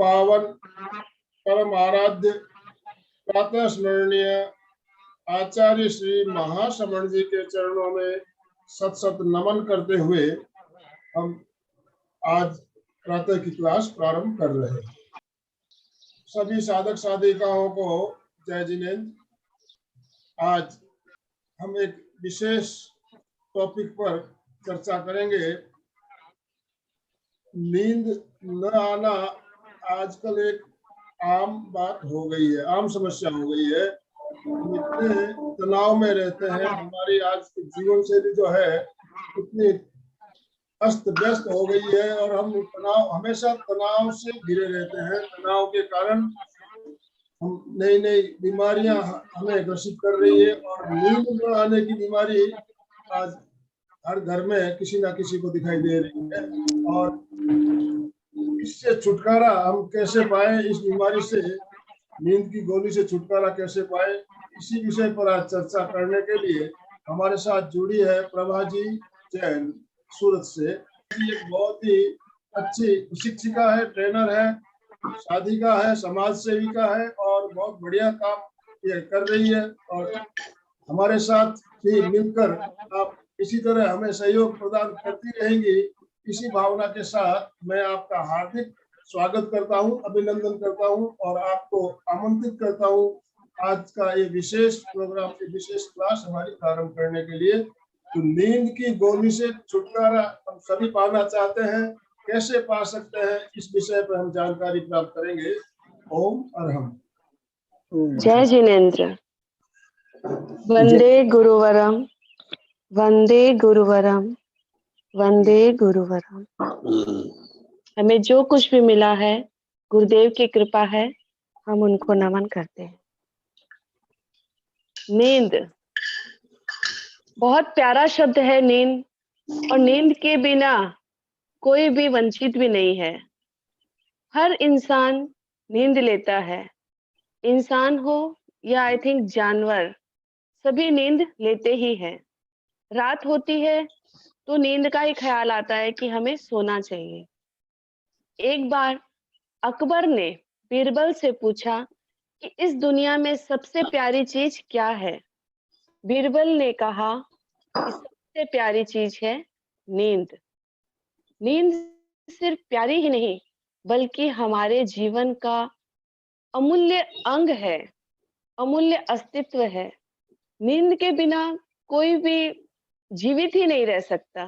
पावन परम आराध्य प्रातः स्मरणीय आचार्य श्री महाश्रमण जी के चरणों में सत सत नमन करते हुए हम आज प्रातः की क्लास प्रारंभ कर रहे हैं। सभी साधक साधिकाओं को जय जिनेन्द्र। आज हम एक विशेष टॉपिक पर चर्चा करेंगे। नींद न आना आजकल एक आम बात हो गई है, आम समस्या हो गई है। हम इतने तनाव में रहते हैं, हमारी आज की जीवन शैली जो है इतनी अस्त व्यस्त हो गई है और हम हमेशा तनाव से घिरे रहते हैं। तनाव के कारण हम नई नई बीमारियां हमें ग्रसित कर रही है और नींद न आने की बीमारी आज हर घर में किसी ना किसी को दिखाई दे रही है। और इससे छुटकारा हम कैसे पाए, इस बीमारी से, नींद की गोली से छुटकारा कैसे पाए, इसी विषय पर आज चर्चा करने के लिए हमारे साथ जुड़ी है प्रभा जी जैन सूरत से। एक बहुत ही अच्छी शिक्षिका है, ट्रेनर है, साधिका है, समाज सेविका है और बहुत बढ़िया काम ये कर रही है। और हमारे साथ भी मिलकर आप इसी तरह हमें सहयोग प्रदान करती रहेंगी, इसी भावना के साथ मैं आपका हार्दिक स्वागत करता हूं, अभिनंदन करता हूं और आपको आमंत्रित करता हूं आज का ये विशेष प्रोग्राम, ये विशेष क्लास हमारी प्रारंभ करने के लिए। तो नींद की गोली से छुटकारा हम सभी पाना चाहते हैं, कैसे पा सकते हैं, इस विषय पर हम जानकारी प्राप्त करेंगे। ओम अरहम। जय जिनेन्द्र। वंदे गुरुवरम, वंदे गुरुवरम, वंदे गुरुवरम। हमें जो कुछ भी मिला है गुरुदेव की कृपा है, हम उनको नमन करते हैं। नींद बहुत प्यारा शब्द है, नींद। और नींद के बिना कोई भी वंचित भी नहीं है। हर इंसान नींद लेता है, इंसान हो या आई थिंक जानवर, सभी नींद लेते ही हैं। रात होती है तो नींद का ही ख्याल आता है कि हमें सोना चाहिए। एक बार अकबर ने बीरबल से पूछा कि इस दुनिया में सबसे प्यारी चीज क्या है। बीरबल ने कहा कि सबसे प्यारी चीज है नींद। नींद सिर्फ प्यारी ही नहीं बल्कि हमारे जीवन का अमूल्य अंग है, अमूल्य अस्तित्व है। नींद के बिना कोई भी जीवित ही नहीं रह सकता।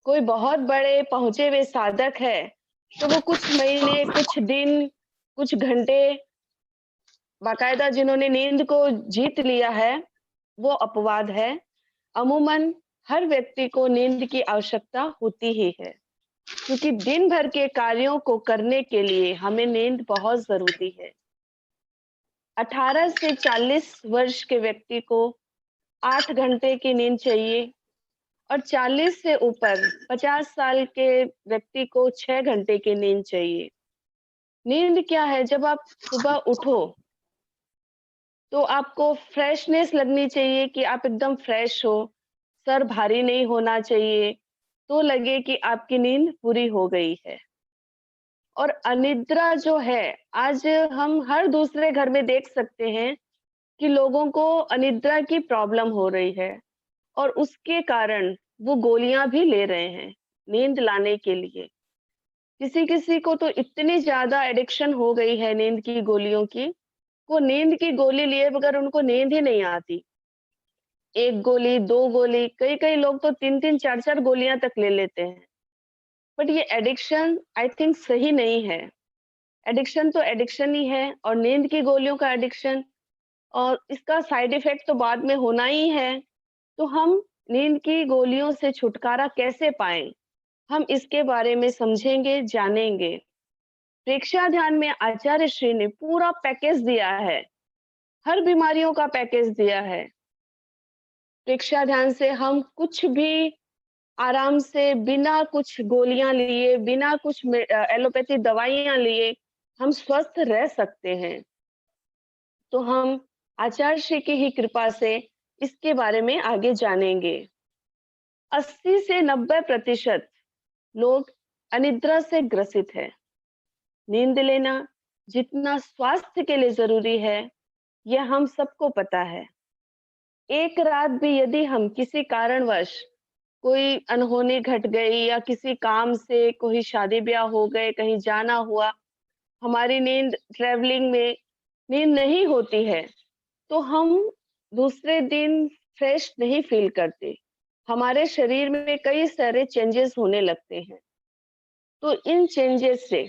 कोई बहुत बड़े पहुंचे हुए साधक है तो वो कुछ महीने, कुछ दिन, कुछ घंटे बाकायदा जिन्होंने नींद को जीत लिया है वो अपवाद है। अमूमन हर व्यक्ति को नींद की आवश्यकता होती ही है, क्योंकि दिन भर के कार्यों को करने के लिए हमें नींद बहुत जरूरी है। 18 से 40 वर्ष के व्यक्ति को 8 घंटे की नींद चाहिए और 40 से ऊपर 50 साल के व्यक्ति को 6 घंटे की नींद चाहिए। नींद क्या है? जब आप सुबह उठो तो आपको फ्रेशनेस लगनी चाहिए कि आप एकदम फ्रेश हो, सर भारी नहीं होना चाहिए, तो लगे कि आपकी नींद पूरी हो गई है। और अनिद्रा जो है, आज हम हर दूसरे घर में देख सकते हैं कि लोगों को अनिद्रा की प्रॉब्लम हो रही है और उसके कारण वो गोलियां भी ले रहे हैं नींद लाने के लिए। किसी किसी को तो इतनी ज्यादा एडिक्शन हो गई है नींद की गोलियों की, वो नींद की गोली लिए बगैर उनको नींद ही नहीं आती। 1 गोली, 2 गोली, कई कई लोग तो 3-3, 4-4 गोलियां तक ले लेते हैं। बट ये एडिक्शन आई थिंक सही नहीं है। एडिक्शन तो एडिक्शन ही है और नींद की गोलियों का एडिक्शन, और इसका साइड इफेक्ट तो बाद में होना ही है। तो हम नींद की गोलियों से छुटकारा कैसे पाएं, हम इसके बारे में समझेंगे, जानेंगे। प्रेक्षा ध्यान में आचार्य श्री ने पूरा पैकेज दिया है, हर बीमारियों का पैकेज दिया है। प्रेक्षा ध्यान से हम कुछ भी आराम से, बिना कुछ गोलियां लिए, बिना कुछ एलोपैथी दवाइयां लिए हम स्वस्थ रह सकते हैं। तो हम आचार्य श्री की ही कृपा से इसके बारे में आगे जानेंगे। 80 से 90% लोग अनिद्रा से ग्रसित है। नींद लेना जितना स्वास्थ्य के लिए जरूरी है, यह हम सबको पता है। एक रात भी यदि हम किसी कारणवश कोई अनहोनी घट गई या किसी काम से कोई शादी ब्याह हो गए, कहीं जाना हुआ, हमारी नींद ट्रैवलिंग में नींद नहीं होती है, तो हम दूसरे दिन फ्रेश नहीं फील करते। हमारे शरीर में कई सारे चेंजेस होने लगते हैं। तो इन चेंजेस से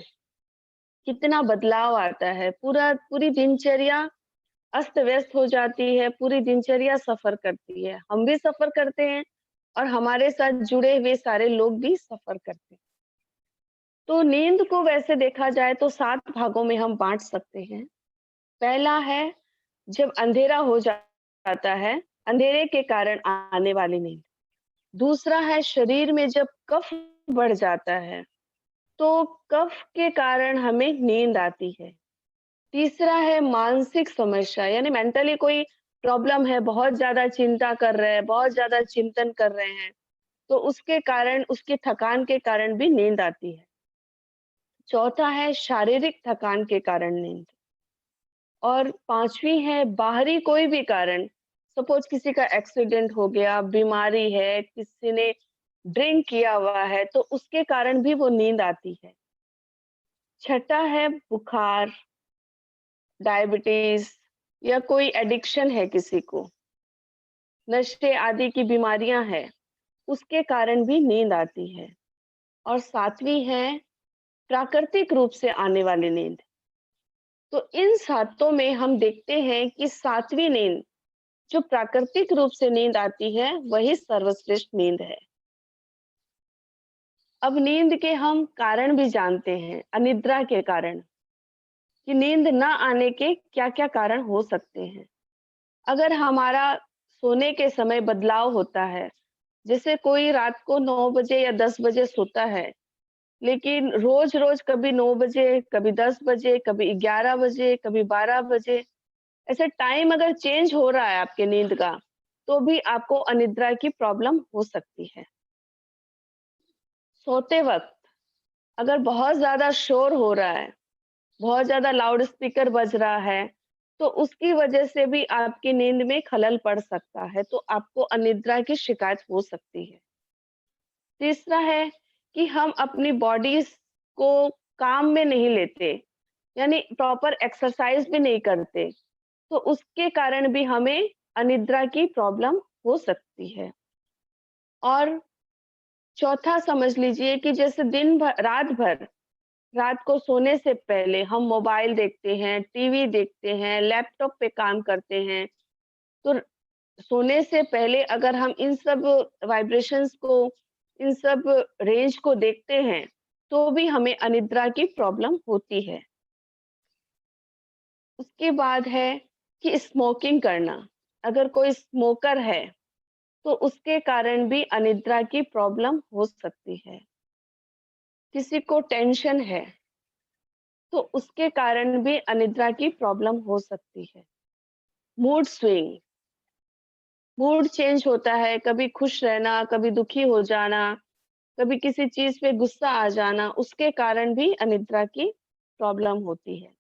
कितना बदलाव आता है, पूरी दिनचर्या अस्त व्यस्त हो जाती है, पूरी दिनचर्या सफर करती है, हम भी सफर करते हैं और हमारे साथ जुड़े हुए सारे लोग भी सफर करते हैं। तो नींद को वैसे देखा जाए तो 7 भागों में हम बांट सकते हैं। पहला है जब अंधेरा हो जाता है, अंधेरे के कारण आने वाली नींद। दूसरा है शरीर में जब कफ बढ़ जाता है, तो कफ के कारण हमें नींद आती है। तीसरा है मानसिक समस्या, यानी मेंटली कोई प्रॉब्लम है, बहुत ज्यादा चिंता कर रहे हैं, बहुत ज्यादा चिंतन कर रहे हैं, तो उसके कारण, उसकी थकान के कारण भी नींद आती है। चौथा है शारीरिक थकान के कारण नींद। और पांचवी है बाहरी कोई भी कारण, सपोज किसी का एक्सीडेंट हो गया, बीमारी है, किसी ने ड्रिंक किया हुआ है, तो उसके कारण भी वो नींद आती है। छठा है बुखार, डायबिटीज या कोई एडिक्शन है किसी को, नशे आदि की बीमारियां हैं, उसके कारण भी नींद आती है। और सातवीं है प्राकृतिक रूप से आने वाली नींद। तो इन सातों में हम देखते हैं कि सातवीं नींद जो प्राकृतिक रूप से नींद आती है, वही सर्वश्रेष्ठ नींद है। अब नींद के हम कारण भी जानते हैं, अनिद्रा के कारण, कि नींद न आने के क्या क्या कारण हो सकते हैं। अगर हमारा सोने के समय बदलाव होता है, जैसे कोई रात को 9 बजे या 10 बजे सोता है, लेकिन रोज रोज कभी 9 बजे, कभी 10 बजे, कभी 11 बजे, कभी 12 बजे, ऐसे टाइम अगर चेंज हो रहा है आपके नींद का, तो भी आपको अनिद्रा की प्रॉब्लम हो सकती है। सोते वक्त अगर बहुत ज्यादा शोर हो रहा है, बहुत ज्यादा लाउड स्पीकर बज रहा है, तो उसकी वजह से भी आपकी नींद में खलल पड़ सकता है, तो आपको अनिद्रा की शिकायत हो सकती है। तीसरा है कि हम अपनी बॉडीज को काम में नहीं लेते, यानी प्रॉपर एक्सरसाइज भी नहीं करते, तो उसके कारण भी हमें अनिद्रा की प्रॉब्लम हो सकती है। और चौथा समझ लीजिए कि जैसे दिन भर, रात को सोने से पहले हम मोबाइल देखते हैं, टीवी देखते हैं, लैपटॉप पे काम करते हैं, तो सोने से पहले अगर हम इन सब वाइब्रेशंस को, इन सब रेंज को देखते हैं, तो भी हमें अनिद्रा की प्रॉब्लम होती है। उसके बाद है कि स्मोकिंग करना, अगर कोई स्मोकर है, तो उसके कारण भी अनिद्रा की प्रॉब्लम हो सकती है। किसी को टेंशन है, तो उसके कारण भी अनिद्रा की प्रॉब्लम हो सकती है। मूड स्विंग, मूड चेंज होता है, कभी खुश रहना, कभी दुखी हो जाना, कभी किसी चीज पे गुस्सा आ जाना, उसके कारण भी अनिद्रा की प्रॉब्लम होती है।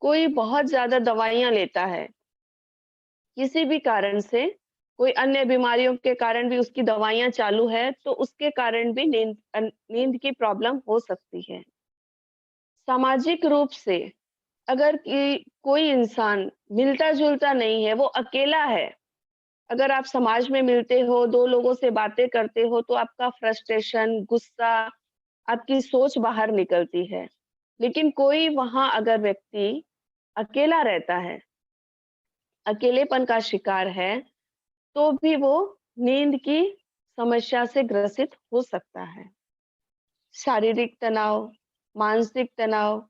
कोई बहुत ज्यादा दवाइयां लेता है, किसी भी कारण से, कोई अन्य बीमारियों के कारण भी उसकी दवाइयां चालू है, तो उसके कारण भी नींद की प्रॉब्लम हो सकती है। सामाजिक रूप से अगर कोई इंसान मिलता जुलता नहीं है, वो अकेला है, अगर आप समाज में मिलते हो, दो लोगों से बातें करते हो, तो आपका फ्रस्ट्रेशन, गुस्सा, आपकी सोच बाहर निकलती है। लेकिन कोई वहां अगर व्यक्ति अकेला रहता है, अकेलेपन का शिकार है, तो भी वो नींद की समस्या से ग्रसित हो सकता है। शारीरिक तनाव, मानसिक तनाव,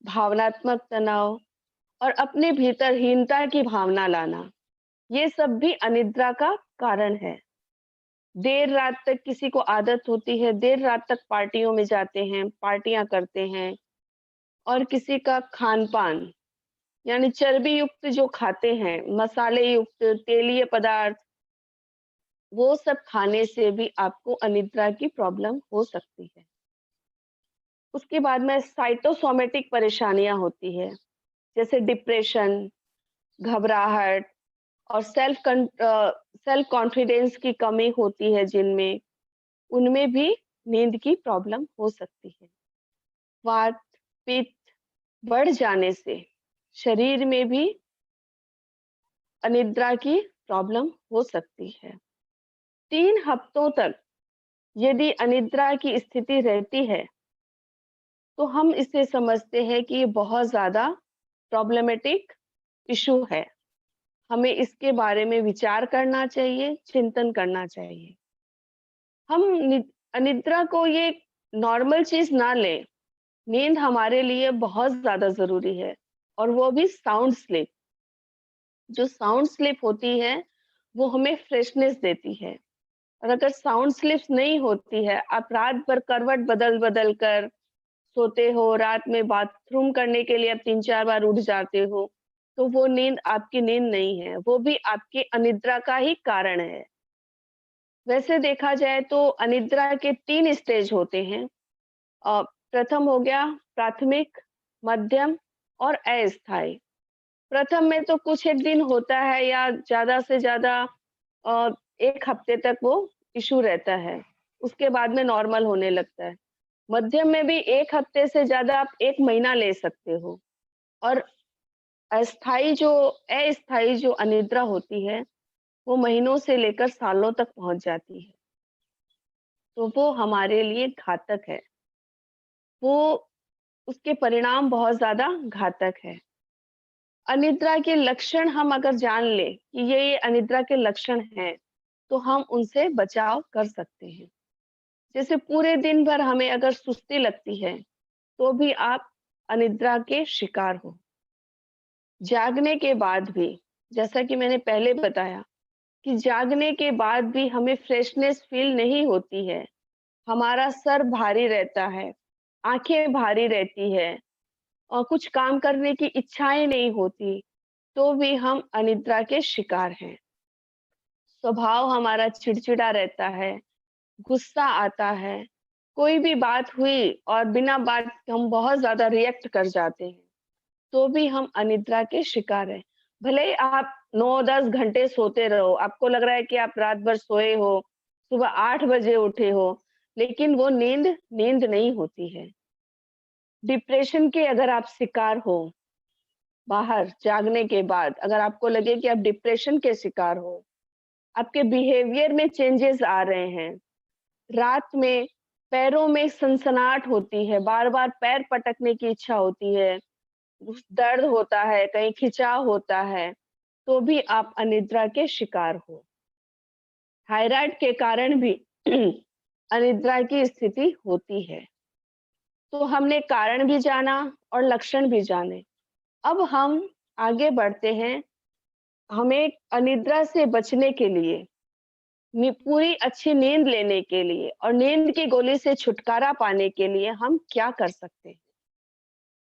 भावनात्मक तनाव और अपने भीतर हीनता की भावना लाना, ये सब भी अनिद्रा का कारण है। देर रात तक किसी को आदत होती है, देर रात तक पार्टियों में जाते हैं, पार्टियां करते हैं, और किसी का खान-पान, यानी चर्बी युक्त जो खाते हैं, मसाले युक्त, तेलीय पदार्थ, वो सब खाने से भी आपको अनिद्रा की प्रॉब्लम हो सकती है। उसके बाद में साइटोसोमेटिक परेशानियां होती है, जैसे डिप्रेशन, घबराहट और सेल्फ कॉन्फिडेंस की कमी होती है जिनमें, उनमें भी नींद की प्रॉब्लम हो सकती है। वात, पित्त बढ़ जाने से शरीर में भी अनिद्रा की प्रॉब्लम हो सकती है। 3 हफ्तों तक यदि अनिद्रा की स्थिति रहती है, तो हम इसे समझते हैं कि ये बहुत ज़्यादा प्रॉब्लमेटिक इश्यू है। हमें इसके बारे में विचार करना चाहिए, चिंतन करना चाहिए। हम अनिद्रा को ये नॉर्मल चीज़ ना लें। नींद हमारे लिए बहुत ज़्यादा ज़रूरी है, और वो भी साउंड स्लीप। जो साउंड स्लीप होती है, वो हमें फ्रेशनेस देती है। और अगर साउंड स्लीप नहीं होती है, आप रात भर करवट बदल-बदल कर सोते हो, रात में बाथरूम करने के लिए आप 3-4 बार उठ जाते हो, तो वो नींद आपकी नींद नहीं है, वो भी आपकी अनिद्रा का ही कारण है। वैसे देखा जाए तो अनिद्रा के 3 स्टेज होते हैं। प्रथम हो गया प्राथमिक, मध्यम और अस्थायी। प्रथम में तो कुछ एक दिन होता है या ज़्यादा से ज़्यादा 1 हफ्ते तक वो इश्यू रहता है, उसके बाद में नॉर्मल होने लगता है। मध्यम में भी 1 हफ्ते से ज़्यादा आप 1 महीना ले सकते हो, और अस्थायी जो अनिद्रा होती है, वो महीनों से लेकर सालों तक पहुँच जाती है। तो वो हमारे लिए घातक है। वो उसके परिणाम बहुत ज़्यादा घातक है। अनिद्रा के लक्षण हम अगर जान लें कि ये अनिद्रा के लक्षण हैं, तो हम उनसे बचाव कर सकते हैं। जैसे पूरे दिन भर हमें अगर सुस्ती लगती है, तो भी आप अनिद्रा के शिकार हो। जागने के बाद भी, जैसा कि मैंने पहले बताया कि जागने के बाद भी हमें फ्रेशनेस फील नहीं होती है, हमारा सर भारी रहता है, आंखें भारी रहती है और कुछ काम करने की इच्छाएं नहीं होती, तो भी हम अनिद्रा के शिकार हैं। स्वभाव हमारा चिड़चिड़ा रहता है, गुस्सा आता है, कोई भी बात हुई और बिना बात हम बहुत ज्यादा रिएक्ट कर जाते हैं, तो भी हम अनिद्रा के शिकार हैं। भले ही आप 9-10 घंटे सोते रहो, आपको लग रहा है कि आप रात भर सोए हो, सुबह 8 बजे उठे हो, लेकिन वो नींद नींद नहीं होती है। डिप्रेशन के अगर आप शिकार हो, बाहर जागने के बाद अगर आपको लगे कि आप डिप्रेशन के शिकार हो, आपके बिहेवियर में चेंजेस आ रहे हैं, रात में पैरों में सनसनाहट होती है, बार-बार पैर पटकने की इच्छा होती है, दर्द होता है, कहीं खिंचाव होता है, तो भी आप अनिद्रा के शिकार हो। थायराइड के कारण भी अनिद्रा की स्थिति होती है। तो हमने कारण भी जाना और लक्षण भी जाने। अब हम आगे बढ़ते हैं। हमें अनिद्रा से बचने के लिए, पूरी अच्छी नींद लेने के लिए और नींद की गोली से छुटकारा पाने के लिए हम क्या कर सकते हैं?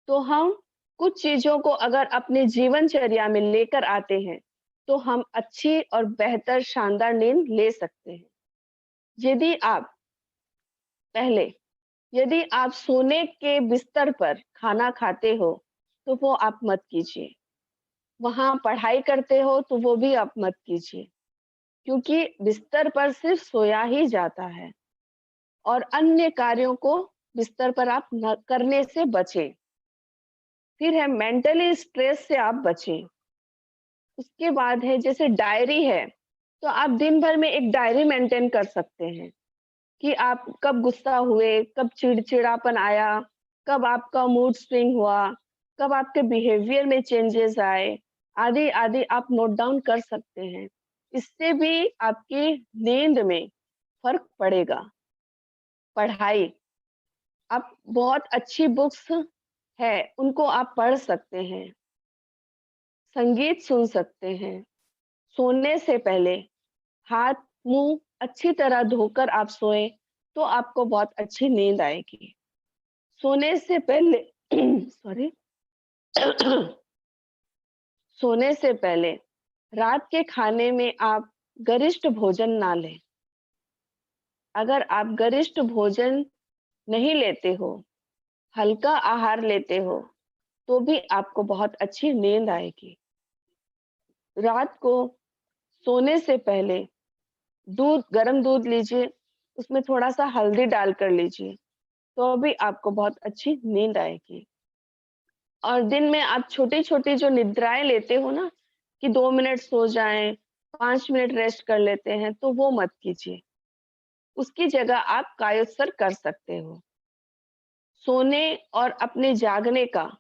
तो हम कुछ चीजों को अगर अपने जीवनचर्या में लेकर आते हैं, तो हम अच्छी और बेहतर शानदार नींद ले सकते हैं। यदि आप पहले यदि आप सोने के बिस्तर पर खाना खाते हो, तो वो आप मत कीजिए। वहाँ पढ़ाई करते हो, तो वो भी आप मत कीजिए, क्योंकि बिस्तर पर सिर्फ सोया ही जाता है, और अन्य कार्यों को बिस्तर पर आप न करने से बचें। फिर है मेंटली स्ट्रेस से आप बचें। उसके बाद है जैसे डायरी है, तो आप दिन भर में एक डायरी मेंटेन कर सकते हैं कि आप कब गुस्सा हुए, कब चिड़चिड़ापन आया, कब आपका मूड स्विंग हुआ, कब आपके बिहेवियर में चेंजेस आए, आदि-आदि आप नोट डाउन कर सकते हैं। इससे भी आपकी नींद में फ़र्क पड़ेगा। पढ़ाई, आप बहुत अच्छी बुक्स है, उनको आप पढ़ सकते हैं। संगीत सुन सकते हैं। सोने से पहले हाथ, मुँह अच्छी तरह धोकर आप सोएँ, तो आपको बहुत अच्छी नींद आएगी। सोने से पहले सॉरी सोने से पहले रात के खाने में आप गरिष्ठ भोजन ना लें। अगर आप गरिष्ठ भोजन नहीं लेते हो, हल्का आहार लेते हो तो भी आपको बहुत अच्छी नींद आएगी। रात को सोने से पहले गरम दूध लीजिए, उसमें थोड़ा-सा हल्दी डालकर लीजिए, तो भी आपको बहुत अच्छी नींद आएगी। और दिन में आप छोटी-छोटी जो निद्राएँ लेते हो ना, कि 2 मिनट सो जाएँ, 5 मिनट रेस्ट कर लेते हैं, तो वो मत कीजिए। उसकी जगह आप कायोत्सर्ग कर सकते हो। सोने और अपने जागने का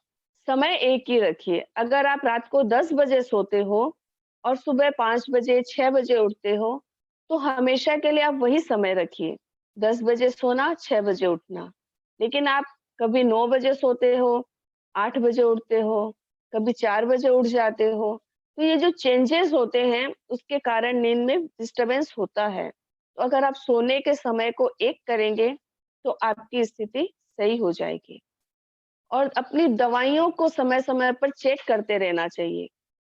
समय एक ही रखिए। अगर आप रात को 10 बजे सोते हो और सुबह 5 बजे, 6 बजे उठते हो, तो हमेशा के लिए आप वही समय रखिए। 10 बजे सोना, 6 बजे उठना। लेकिन आप कभी 9 बजे सोते हो, 8 बजे उठते हो, कभी 4 बजे उठ जाते हो, तो ये जो चेंजेस होते हैं, उसके कारण नींद में डिस्टर्बेंस होता है। तो अगर आप सोने के समय को एक करेंगे, तो आपकी स्थिति सही हो जाएगी। और अपनी दवाइयों को समय-समय पर चेक करते रहना चाहिए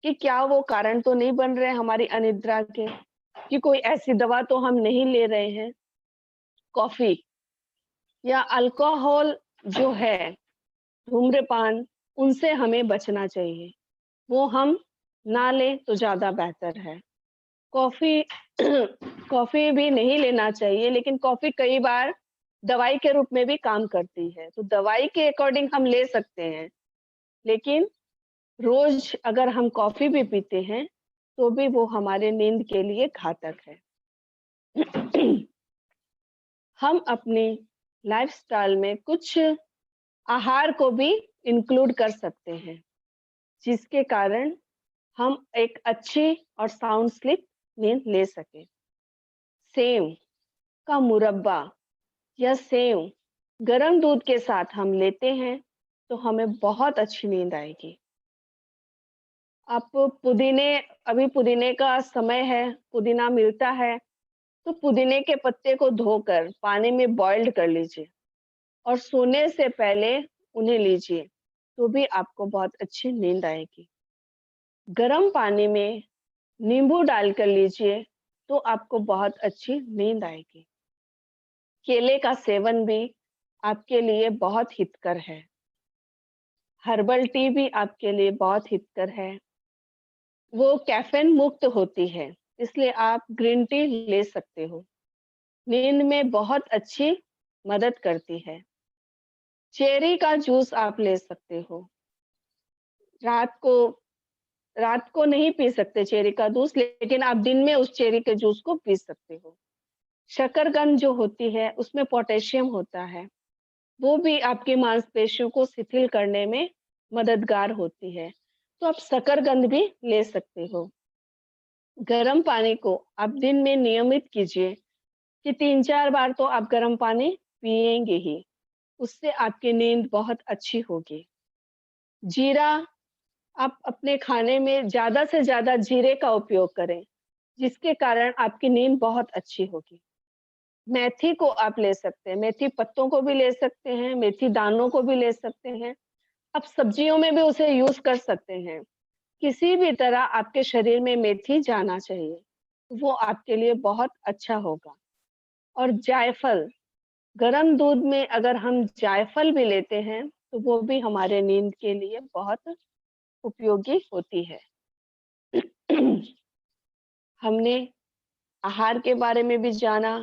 कि क्या वो कारण तो नहीं बन रहे हैं हमारी अनिद्रा के, कि कोई ऐसी दवा तो हम नहीं ले रहे हैं। कॉफ़ी या अल्कोहल जो है, धूम्रपान, उनसे हमें बचना चाहिए। वो हम ना लें तो ज़्यादा बेहतर है। कॉफ़ी कॉफ़ी भी नहीं लेना चाहिए, लेकिन कॉफ़ी कई बार दवाई के रूप में भी काम करती है, तो दवाई के अकॉर्डिंग हम ले सकते हैं, लेकिन रोज़ अगर हम कॉफ़ी भी पीते हैं, तो भी वो हमारे नींद के लिए घातक है। हम अपने लाइफ़स्टाइल में कुछ आहार को भी इंक्लूड कर सकते हैं, जिसके कारण हम एक अच्छी और साउंड स्लीप नींद ले सकें। सेव का मुरब्बा या सेव गरम दूध के साथ हम लेते हैं, तो हमें बहुत अच्छी नींद आएगी। आप पुदीने अभी पुदीने का समय है, पुदीना मिलता है, तो पुदीने के पत्ते को धोकर पानी में बॉइल्ड कर लीजिए और सोने से पहले उन्हें लीजिए, तो भी आपको बहुत अच्छी नींद आएगी। गर्म पानी में नींबू डालकर लीजिए, तो आपको बहुत अच्छी नींद आएगी। केले का सेवन भी आपके लिए बहुत हितकर है। हर्बल टी भी आपके लिए बहुत हितकर है। वो कैफ़ीन मुक्त होती है, इसलिए आप ग्रीन टी ले सकते हो। नींद में बहुत अच्छी मदद करती है। चेरी का जूस आप ले सकते हो। रात को रात को नहीं पी सकते चेरी का जूस, लेकिन आप दिन में उस चेरी के जूस को पी सकते हो। शकरकंद जो होती है, उसमें पोटेशियम होता है। वो भी आपकी मांसपेशियों को शिथिल करने में मददगार होती है, तो आप शकरकंद भी ले सकते हो। गर्म पानी को आप दिन में नियमित कीजिए कि 3-4 बार तो आप गर्म पानी पिएँगे ही, उससे आपकी नींद बहुत अच्छी होगी। जीरा आप अपने खाने में ज़्यादा से ज़्यादा जीरे का उपयोग करें, जिसके कारण आपकी नींद बहुत अच्छी होगी। मेथी को आप ले सकते हैं, मेथी पत्तों को भी ले सकते हैं, मेथी दानों को भी ले सकते हैं। आप सब्जियों में भी उसे यूज़ कर सकते हैं। किसी भी तरह आपके शरीर में मेथी जाना चाहिए, वो आपके लिए बहुत अच्छा होगा। और जायफल, गरम दूध में अगर हम जायफल भी लेते हैं, तो वो भी हमारे नींद के लिए बहुत उपयोगी होती है। हमने आहार के बारे में भी जाना,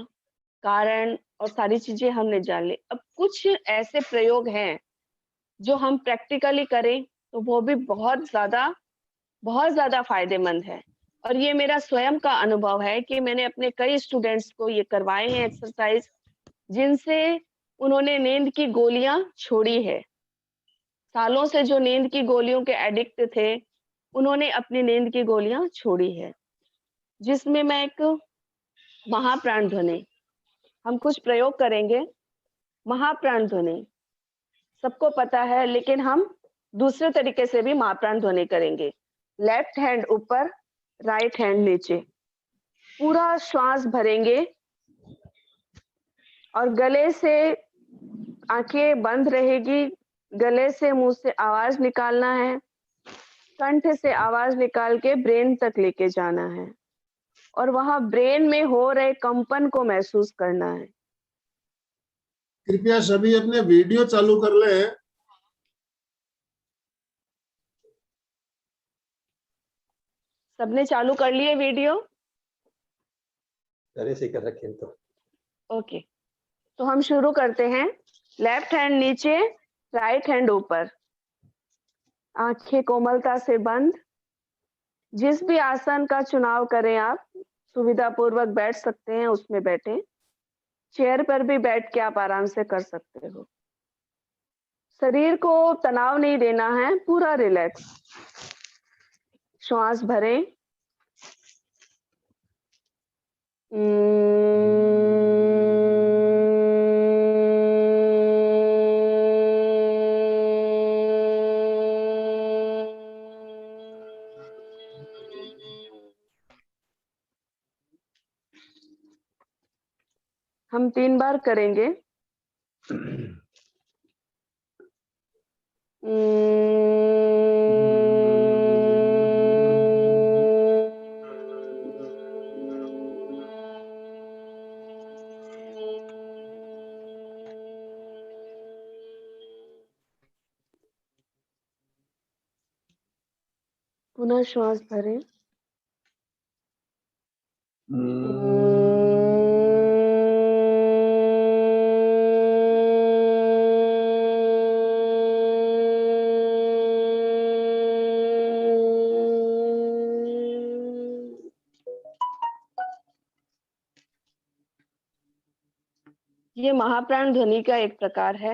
कारण और सारी चीज़ें हमने जान ली। अब कुछ ऐसे प्रयोग हैं, जो हम प्रैक्टिकली करें, तो वो भी बहुत ज़्यादा फ़ायदेमंद है। और ये मेरा स्वयं का अनुभव है कि मैंने अपने कई स्टूडेंट्स को ये करवाए हैं एक्सरसाइज़, जिनसे उन्होंने नींद की गोलियाँ छोड़ी है। सालों से जो नींद की गोलियों के एडिक्ट थे, उन्होंने अपनी नींद की गोलियाँ छोड़ी है। जिसमें मैं एक महाप्राण ध्वनि, हम कुछ प्रयोग करेंगे। महाप्राण ध्वनि सबको पता है, लेकिन हम दूसरे तरीके से भी महाप्राण ध्वनि करेंगे। लेफ्ट हैंड ऊपर, राइट हैंड नीचे। पूरा श्वास भरेंगे और गले से आँखें बंद रहेगी, गले से मुँह से आवाज़ निकालना है, कंठ से आवाज़ निकाल के ब्रेन तक लेके जाना है और वहाँ ब्रेन में हो रहे कंपन को महसूस करना है। कृपया सभी अपने वीडियो चालू कर लें। सबने चालू कर लिए वीडियो? पहले से कर रखे हैं तो। ओके, तो हम शुरू करते हैं। लेफ्ट हैंड नीचे, राइट हैंड ऊपर, आंखें कोमलता से बंद। जिस भी आसन का चुनाव करें आप, सुविधा पूर्वक बैठ सकते हैं, उसमें बैठें। चेयर पर भी बैठ के आप आराम से कर सकते हो। शरीर को तनाव नहीं देना है, पूरा रिलैक्स। श्वास भरें। हम 3 बार करेंगे। पुनः श्वास भरें। ये महाप्राण ध्वनि का एक प्रकार है।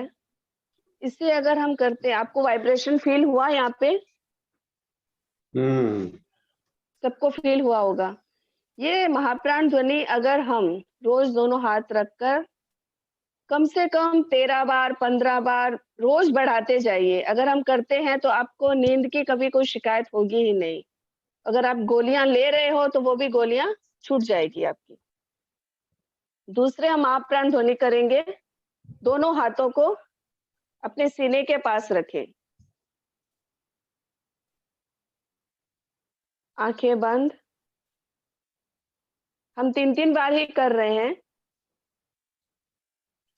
इसे अगर हम करते, आपको वाइब्रेशन फील हुआ यहाँ पे? सबको फील हुआ होगा। ये महाप्राण ध्वनि अगर हम रोज दोनों हाथ रखकर कम से कम 13 बार 15 बार रोज बढ़ाते जाइए। अगर हम करते हैं तो आपको नींद की कभी कोई शिकायत होगी ही नहीं। अगर आप गोलियां ले रहे हो तो वो भी गोलियां छूट जाएगी आपकी। दूसरे हम महाप्राण ध्वनि करेंगे। दोनों हाथों को अपने सीने के पास रखें, आंखें बंद। हम 3-3 बार ही कर रहे हैं।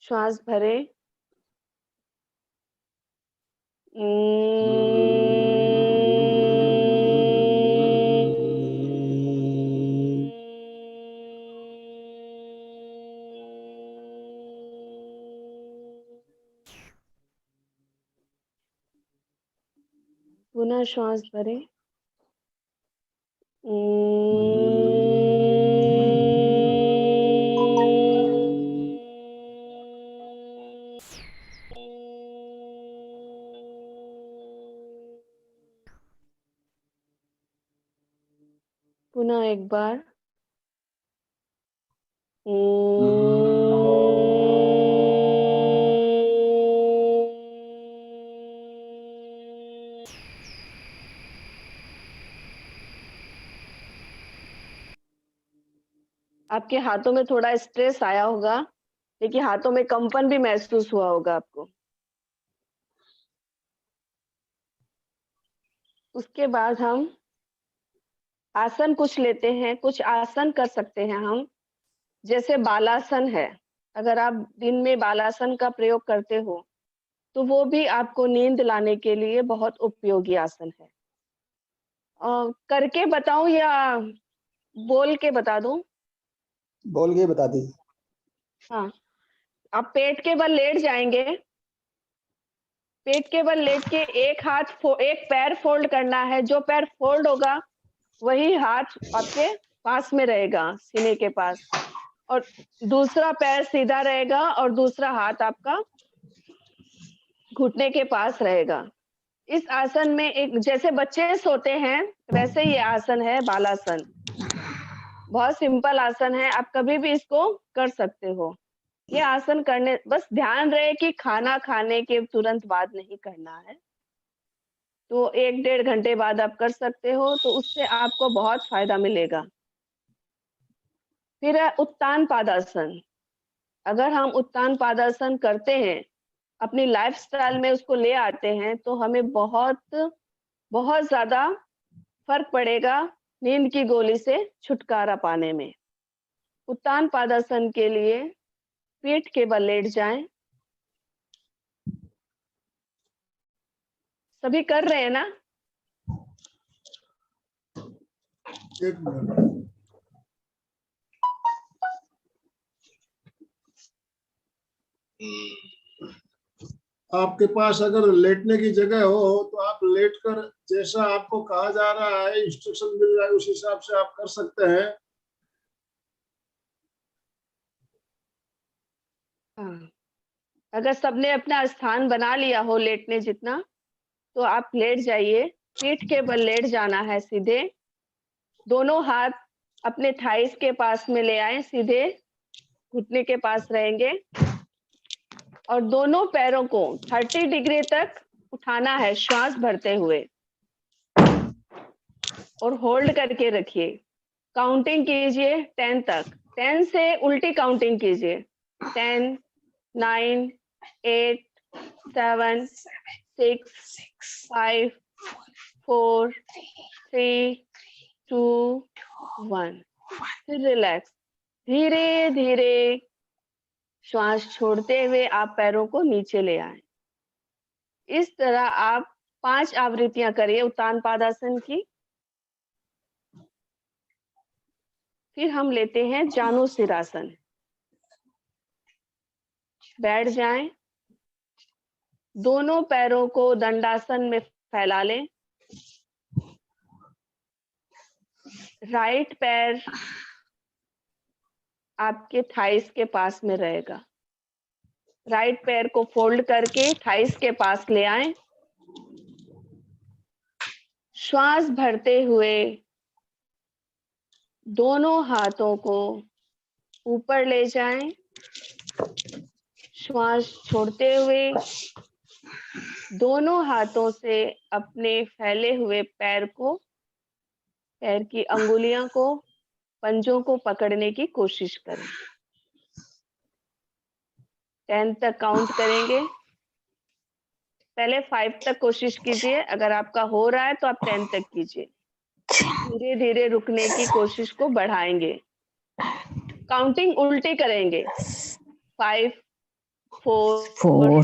श्वास भरें। पुनः श्वास भरें। पुनः एक बार। आपके हाथों में थोड़ा स्ट्रेस आया होगा, लेकिन हाथों में कंपन भी महसूस हुआ होगा आपको। उसके बाद हम आसन कुछ लेते हैं। कुछ आसन कर सकते हैं हम, जैसे बालासन है। अगर आप दिन में बालासन का प्रयोग करते हो तो वो भी आपको नींद लाने के लिए बहुत उपयोगी आसन है। करके बताऊं या बोल के बता दूं? बोल के बता दी। हाँ, आप पेट के बल लेट जाएंगे। पेट के बल लेट के एक पैर फोल्ड करना है। जो पैर फोल्ड होगा वही हाथ आपके पास में रहेगा, सीने के पास, और दूसरा पैर सीधा रहेगा और दूसरा हाथ आपका घुटने के पास रहेगा। इस आसन में एक जैसे बच्चे सोते हैं वैसे ये आसन है, बालासन। बहुत सिंपल आसन है, आप कभी भी इसको कर सकते हो। ये आसन करने, बस ध्यान रहे कि खाना खाने के तुरंत बाद नहीं करना है। तो 1-1.5 घंटे बाद आप कर सकते हो, तो उससे आपको बहुत फायदा मिलेगा। फिर है उत्तान पादासन। अगर हम उत्तान पादासन करते हैं, अपनी लाइफस्टाइल में उसको ले आते हैं, तो हमें बहुत बहुत ज्यादा फर्क पड़ेगा नींद की गोली से छुटकारा पाने में। उत्तान पादासन के लिए पीठ के बल लेट जाएं, सभी कर रहे हैं ना? एक मिनट। आपके पास अगर लेटने की जगह हो तो आप लेटकर जैसा आपको कहा जा रहा है, इंस्ट्रक्शन मिल रहा है, उस हिसाब से आप कर सकते हैं। हाँ, अगर सबने अपना स्थान बना लिया हो लेटने जितना, तो आप लेट जाइए। पीठ के बल लेट जाना है सीधे। दोनों हाथ अपने थाइस के पास में ले आए, सीधे घुटने के पास रहेंगे और दोनों पैरों को 30 डिग्री तक उठाना है श्वास भरते हुए और होल्ड करके रखिए। काउंटिंग कीजिए 10 तक। 10 से उल्टी काउंटिंग कीजिए। 10, 9, 8, 7, 6, 5, 4, 3, 2, 1। फिर रिलैक्स। धीरे धीरे श्वास छोड़ते हुए आप पैरों को नीचे ले आए। इस तरह आप 5 आवृत्तियां करिए उत्तान पादासन की। फिर हम लेते हैं जानु सिरासन। बैठ जाएं। दोनों पैरों को दंडासन में फैला लें। राइट पैर आपके थाइस के पास में रहेगा। राइट पैर को फोल्ड करके थाइस के पास ले आएं। श्वास भरते हुए दोनों हाथों को ऊपर ले जाएं। श्वास छोड़ते हुए दोनों हाथों से अपने फैले हुए पैर की अंगुलियां को, पंजों को पकड़ने की कोशिश करें। 10 तक काउंट करेंगे। पहले 5 तक कोशिश कीजिए। अगर आपका हो रहा है तो आप 10 तक कीजिए। धीरे धीरे रुकने की कोशिश को बढ़ाएंगे। काउंटिंग उल्टी करेंगे। 5, 4,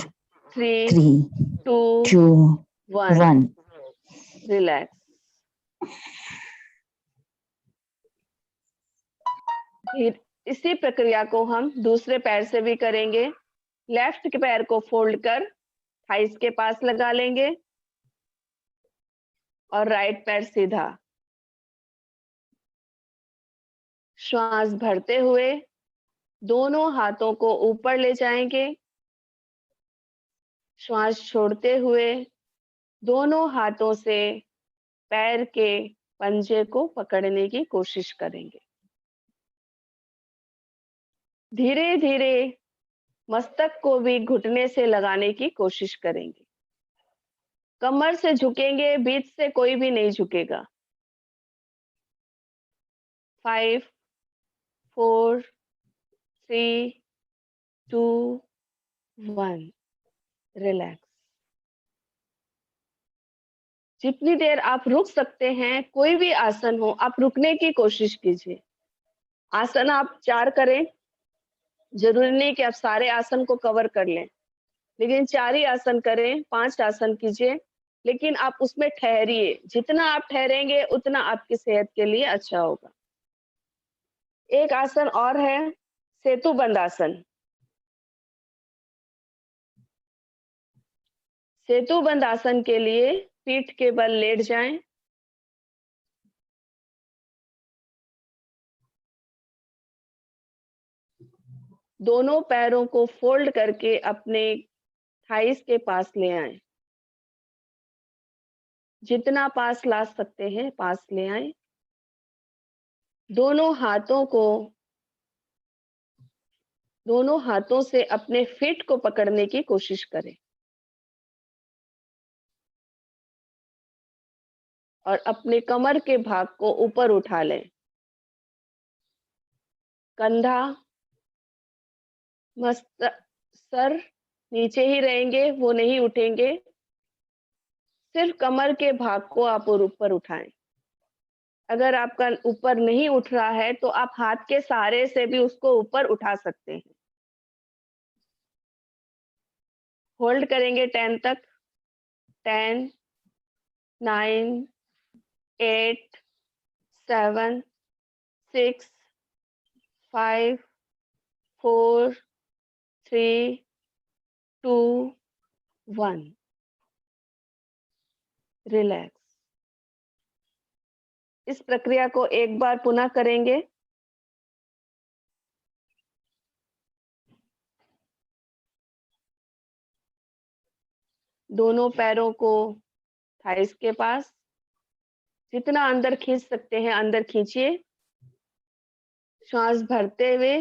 3, 2, 1। रिलैक्स। इसी प्रक्रिया को हम दूसरे पैर से भी करेंगे। लेफ्ट के पैर को फोल्ड कर थाइस के पास लगा लेंगे और राइट पैर सीधा। श्वास भरते हुए दोनों हाथों को ऊपर ले जाएंगे। श्वास छोड़ते हुए दोनों हाथों से पैर के पंजे को पकड़ने की कोशिश करेंगे। धीरे धीरे मस्तक को भी घुटने से लगाने की कोशिश करेंगे। कमर से झुकेंगे, बीच से कोई भी नहीं झुकेगा। 5, 4, 3, 2, 1। रिलैक्स। जितनी देर आप रुक सकते हैं, कोई भी आसन हो, आप रुकने की कोशिश कीजिए। आसन आप 4 करें। जरूरी नहीं कि आप सारे आसन को कवर कर लें, लेकिन 4 ही आसन करें। 5 आसन कीजिए, लेकिन आप उसमें ठहरिए। जितना आप ठहरेंगे उतना आपकी सेहत के लिए अच्छा होगा। एक आसन और है, सेतु बंद आसन। सेतु बंद आसन के लिए पीठ के बल लेट जाएं। दोनों पैरों को फोल्ड करके अपने थाइस के पास ले आएं। जितना पास ला सकते हैं पास ले आएं। दोनों हाथों से अपने फीट को पकड़ने की कोशिश करें और अपने कमर के भाग को ऊपर उठा लें। कंधा, सर नीचे ही रहेंगे, वो नहीं उठेंगे। सिर्फ कमर के भाग को आप ऊपर उठाएं। अगर आपका ऊपर नहीं उठ रहा है तो आप हाथ के सहारे से भी उसको ऊपर उठा सकते हैं। होल्ड करेंगे 10 तक। 10, 9, 8, 7, 6, 5, 4, 3, 2, 1. रिलैक्स। इस प्रक्रिया को एक बार पुनः करेंगे। दोनों पैरों को थाइस के पास जितना अंदर खींच सकते हैं अंदर खींचिए। श्वास भरते हुए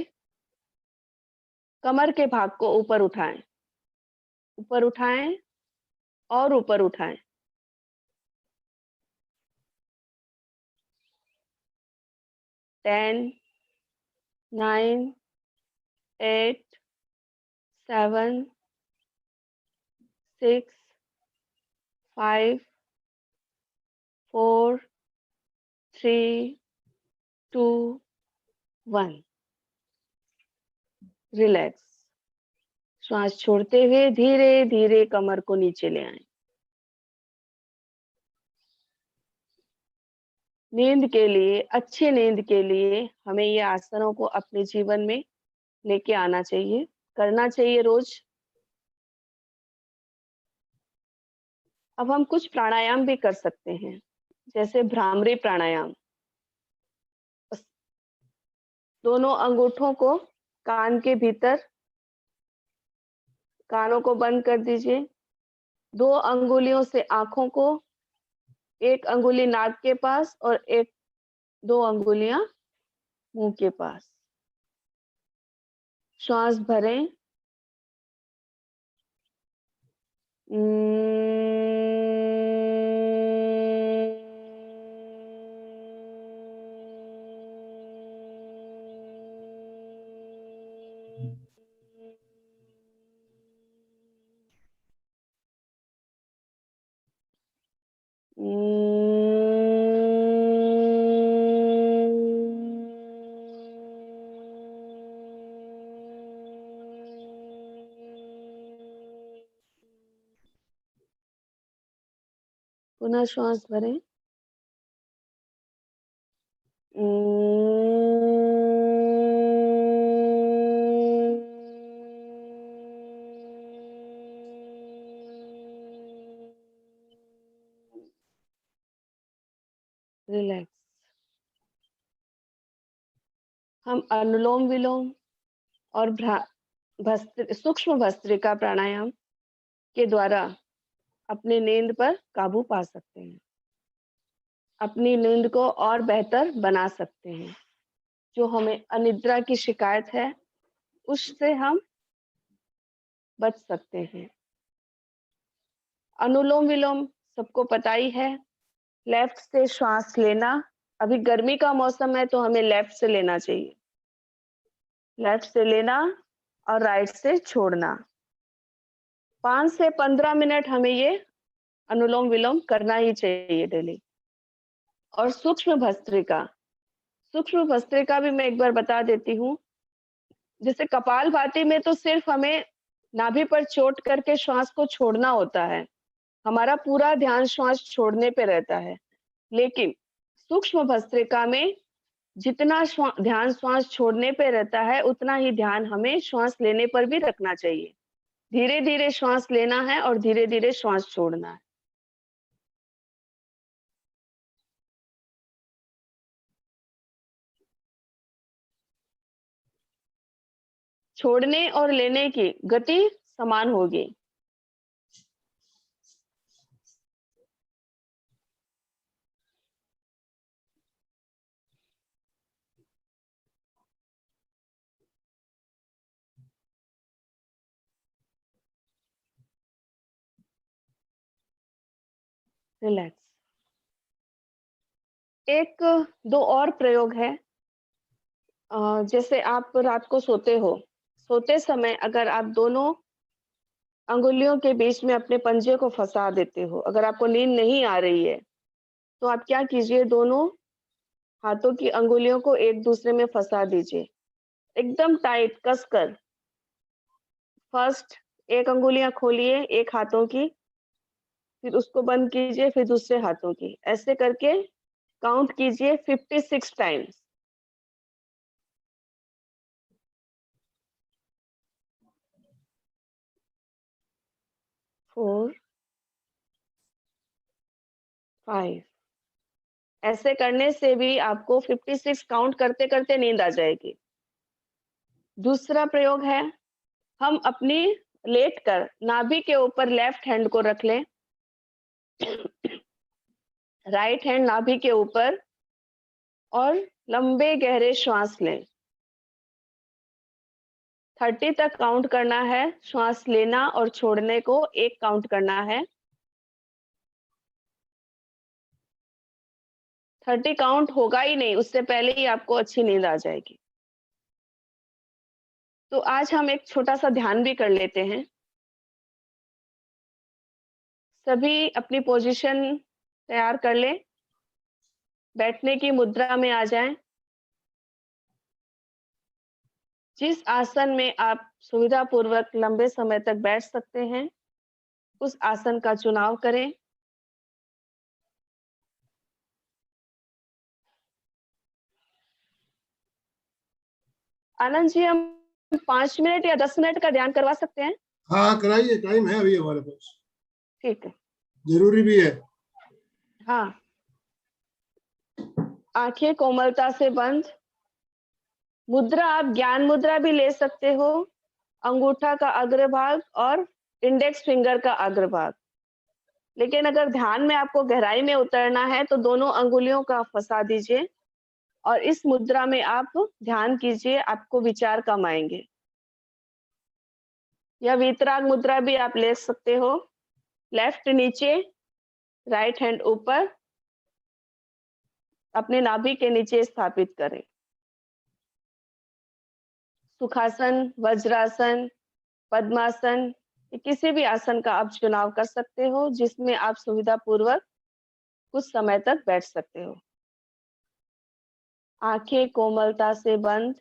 कमर के भाग को ऊपर उठाएं, ऊपर उठाएं और ऊपर उठाएं। 10, 9, 8, 7, 6, 5, 4, 3, 2, 1। रिलैक्स। श्वास छोड़ते हुए धीरे धीरे कमर को नीचे ले आएं। नींद के लिए, अच्छी नींद के लिए हमें ये आसनों को अपने जीवन में लेके आना चाहिए, करना चाहिए रोज। अब हम कुछ प्राणायाम भी कर सकते हैं, जैसे भ्रामरी प्राणायाम। दोनों अंगूठों को कान के भीतर, कानों को बंद कर दीजिए। 2 अंगुलियों से आंखों को, 1 अंगुली नाक के पास और 2 अंगुलियां मुंह के पास। श्वास भरें। पुनः श्वास भरें। रिलैक्स। हम अनुलोम विलोम और सूक्ष्म भस्त्रिका प्राणायाम के द्वारा अपनी नींद पर काबू पा सकते हैं, अपनी नींद को और बेहतर बना सकते हैं। जो हमें अनिद्रा की शिकायत है उससे हम बच सकते हैं। अनुलोम विलोम सबको पता ही है, लेफ्ट से श्वास लेना। अभी गर्मी का मौसम है तो हमें लेफ्ट से लेना चाहिए, लेफ्ट से लेना और राइट से छोड़ना। 5 से 15 मिनट हमें ये अनुलोम विलोम करना ही चाहिए डेली। और सूक्ष्म भस्त्रिका भी मैं एक बार बता देती हूँ। जैसे कपालभाति में तो सिर्फ हमें नाभि पर चोट करके श्वास को छोड़ना होता है, हमारा पूरा ध्यान श्वास छोड़ने पे रहता है। लेकिन सूक्ष्म भस्त्रिका में जितना ध्यान श्वास छोड़ने पे रहता है उतना ही ध्यान हमें श्वास लेने पर भी रखना चाहिए। धीरे धीरे श्वास लेना है और धीरे धीरे श्वास छोड़ना है। छोड़ने और लेने की गति समान होगी। रिलैक्स। 1-2 और प्रयोग है। जैसे आप रात को सोते हो, सोते समय अगर आप दोनों अंगुलियों के बीच में अपने पंजे को फंसा देते हो, अगर आपको नींद नहीं आ रही है तो आप क्या कीजिए, दोनों हाथों की अंगुलियों को एक दूसरे में फंसा दीजिए, एकदम टाइट कसकर। फर्स्ट 1 अंगुलियां खोलिए एक हाथों की, फिर उसको बंद कीजिए, फिर दूसरे हाथों की, ऐसे करके काउंट कीजिए 56 टाइम्स। फोर, 5। ऐसे करने से भी आपको 56 काउंट करते करते नींद आ जाएगी। दूसरा प्रयोग है, हम अपनी लेट कर नाभि के ऊपर लेफ्ट हैंड को रख लें, राइट हैंड नाभि के ऊपर, और लंबे गहरे श्वास लें। 30 तक काउंट करना है, श्वास लेना और छोड़ने को एक काउंट करना है। 30 काउंट होगा ही नहीं, उससे पहले ही आपको अच्छी नींद आ जाएगी। तो आज हम एक छोटा सा ध्यान भी कर लेते हैं। सभी अपनी पोजीशन तैयार कर लें, बैठने की मुद्रा में आ जाएं। जिस आसन में आप सुविधा पूर्वक लंबे समय तक बैठ सकते हैं, उस आसन का चुनाव करें। आनंद जी, हम 5 मिनट या 10 मिनट का ध्यान करवा सकते हैं? हाँ कराइए, टाइम है अभी हमारे पास, ठीक है। जरूरी भी है। हाँ, आंखें कोमलता से बंद। मुद्रा आप ज्ञान मुद्रा भी ले सकते हो, अंगूठा का अग्रभाग और इंडेक्स फिंगर का अग्रभाग। लेकिन अगर ध्यान में आपको गहराई में उतरना है तो दोनों अंगुलियों का फंसा दीजिए और इस मुद्रा में आप ध्यान कीजिए, आपको विचार कम आएंगे। या वीतराग मुद्रा भी आप ले सकते हो, लेफ्ट नीचे, राइट हैंड ऊपर, अपने नाभि के नीचे स्थापित करें। सुखासन, वज्रासन, पद्मासन, किसी भी आसन का आप चुनाव कर सकते हो जिसमें आप सुविधा पूर्वक कुछ समय तक बैठ सकते हो। आंखें कोमलता से बंद,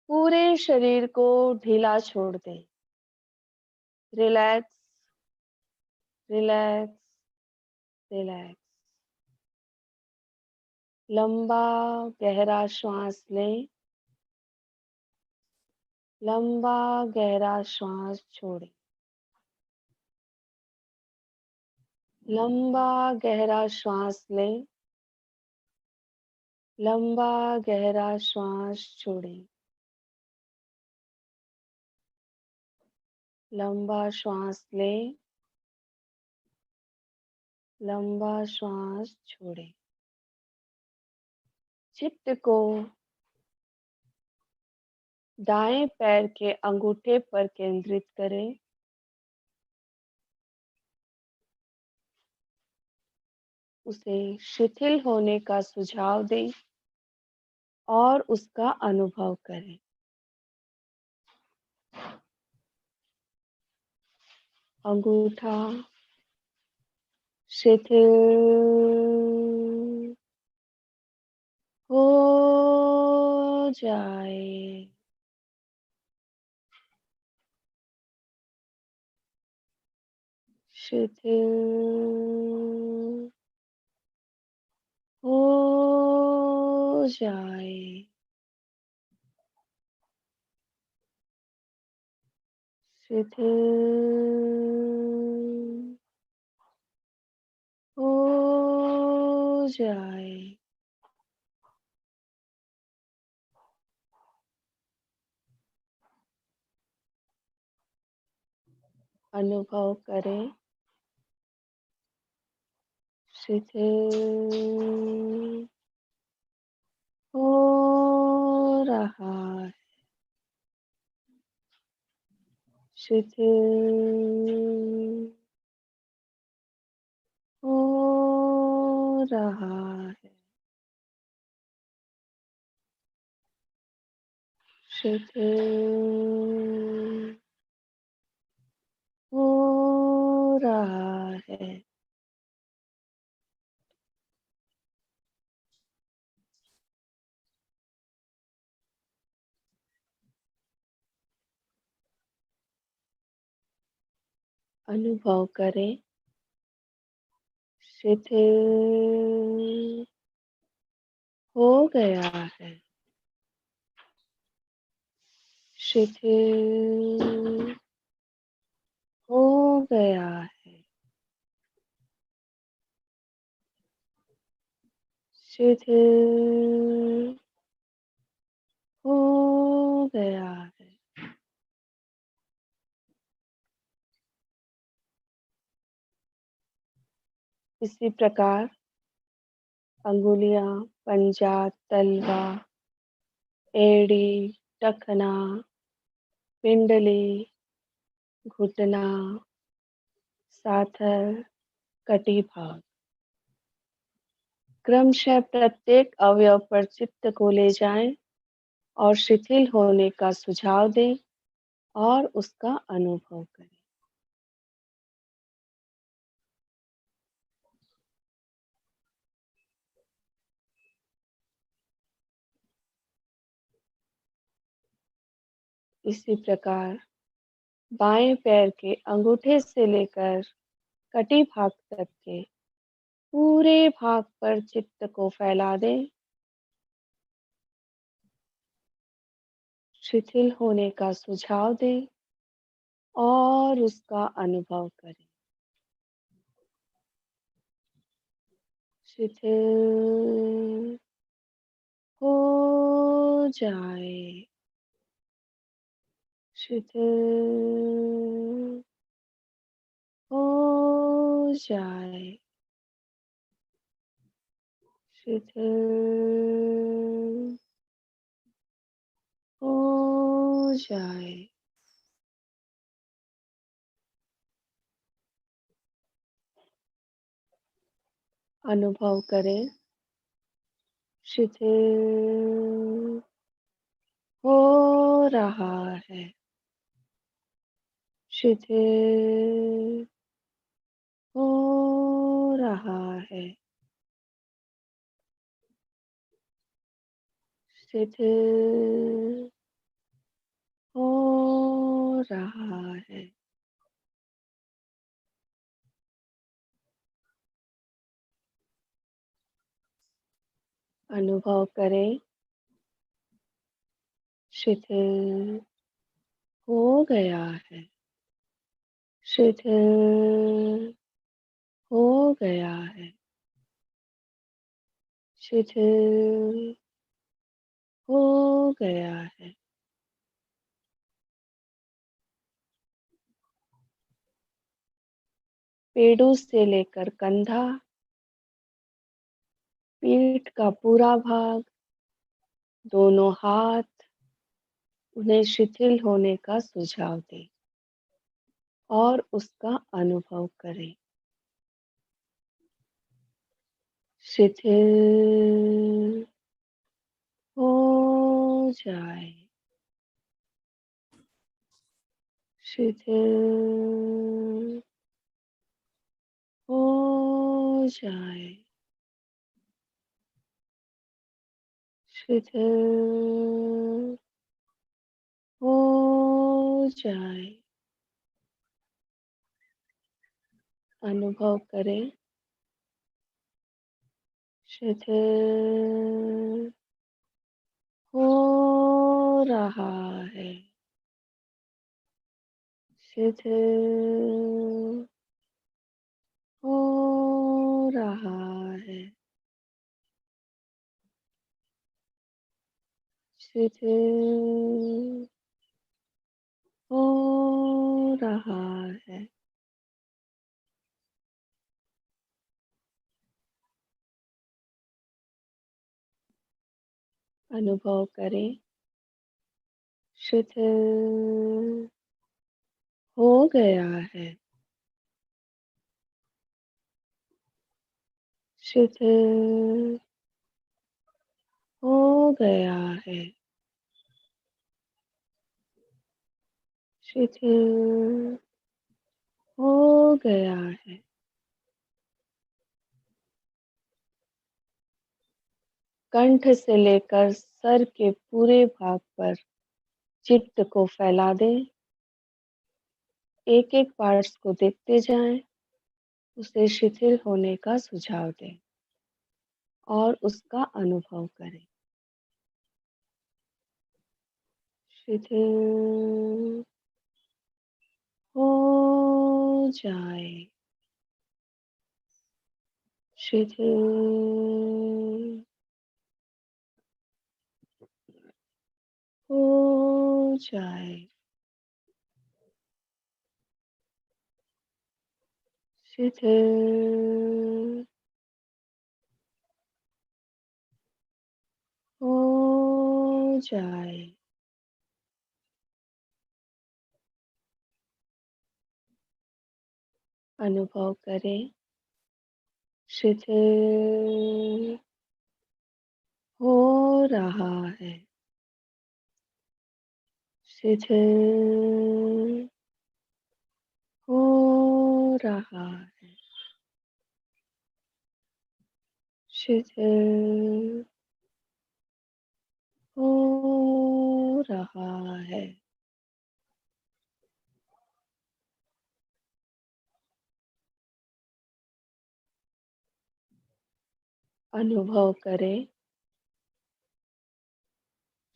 पूरे शरीर को ढीला छोड़ दें। Relax, relax, relax. लंबा गहरा श्वास लें, लंबा गहरा श्वास छोड़ें। लंबा गहरा श्वास लें, लंबा गहरा श्वास छोड़ें। लंबा श्वास लें, लंबा श्वास छोड़ें। चित्त को दाएं पैर के अंगूठे पर केंद्रित करें। उसे शिथिल होने का सुझाव दें और उसका अनुभव करें। अंगूठा शिथिल हो जाए। शिथिल हो जाए। शिथिल हो जाए। अनुभव करें, शिथिल हो रहा है। शिथिल हो रहा है। शिथिल हो रहा है। अनुभव करें शिथिल हो गया है, शिथिल हो गया है, शिथिल हो गया है। इसी प्रकार अंगुलियां, पंजा, तलवा, एड़ी, टखना, पिंडली, घुटना, साथर, कटी भाग क्रमशः प्रत्येक अवयव पर चित्त को ले जाएं और शिथिल होने का सुझाव दें और उसका अनुभव करें। इसी प्रकार बाएं पैर के अंगूठे से लेकर कटी भाग तक के पूरे भाग पर चित्त को फैला दें, शिथिल होने का सुझाव दें और उसका अनुभव करें। शिथिल हो जाए, शिथिल हो जाए, शिथिल हो जाए। अनुभव करें शिथिल हो रहा है, शिथिल हो रहा है, शिथिल हो रहा है। अनुभव करें शिथिल हो गया है, शिथिल हो गया है, शिथिल हो गया है। पेड़ों से लेकर कंधा, पीठ का पूरा भाग, दोनों हाथ, उन्हें शिथिल होने का सुझाव दें और उसका अनुभव करें। शिथिल हो जाए, शिथिल हो जाए, शिथिल हो जाए। अनुभव करें शिथिल हो रहा है, शिथिल हो रहा है, शिथिल हो रहा है। अनुभव करें शिथिल हो गया है, शिथिल हो गया है, शिथिल हो गया है। कंठ से लेकर सर के पूरे भाग पर चित्त को फैला दें एक एक पार्ट्स को देखते जाएं, उसे शिथिल होने का सुझाव दें और उसका अनुभव करें। शिथिल हो जाए, शिथिल हो जाए, शिथिल हो जाए। अनुभव करें, शिथिल हो रहा है, शिथिल हो रहा है, शिथिल हो रहा है। अनुभव करें,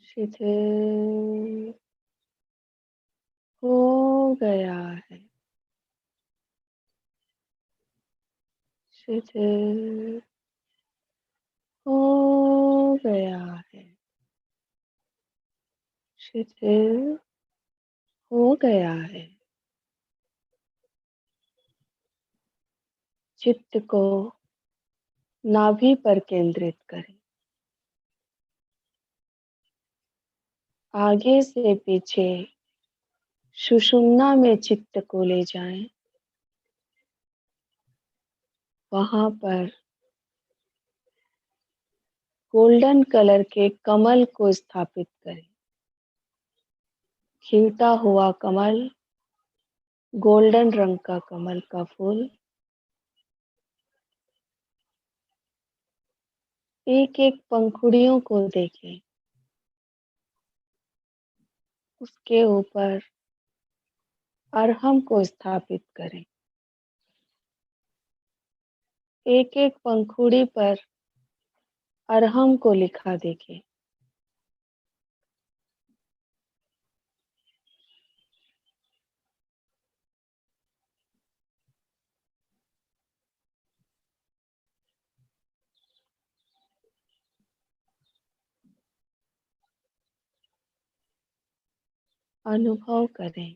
शिथिल हो गया है, शिथिल हो गया है, शिथिल हो गया है। चित्त को नाभि पर केंद्रित करें। आगे से पीछे सुषुम्ना में चित्त को ले जाएं। वहां पर गोल्डन कलर के कमल को स्थापित करें। खिलता हुआ कमल, गोल्डन रंग का कमल का फूल। एक एक पंखुड़ियों को देखें। उसके ऊपर अरहम को स्थापित करें। एक एक पंखुड़ी पर अरहम को लिखा देखें। अनुभव करें,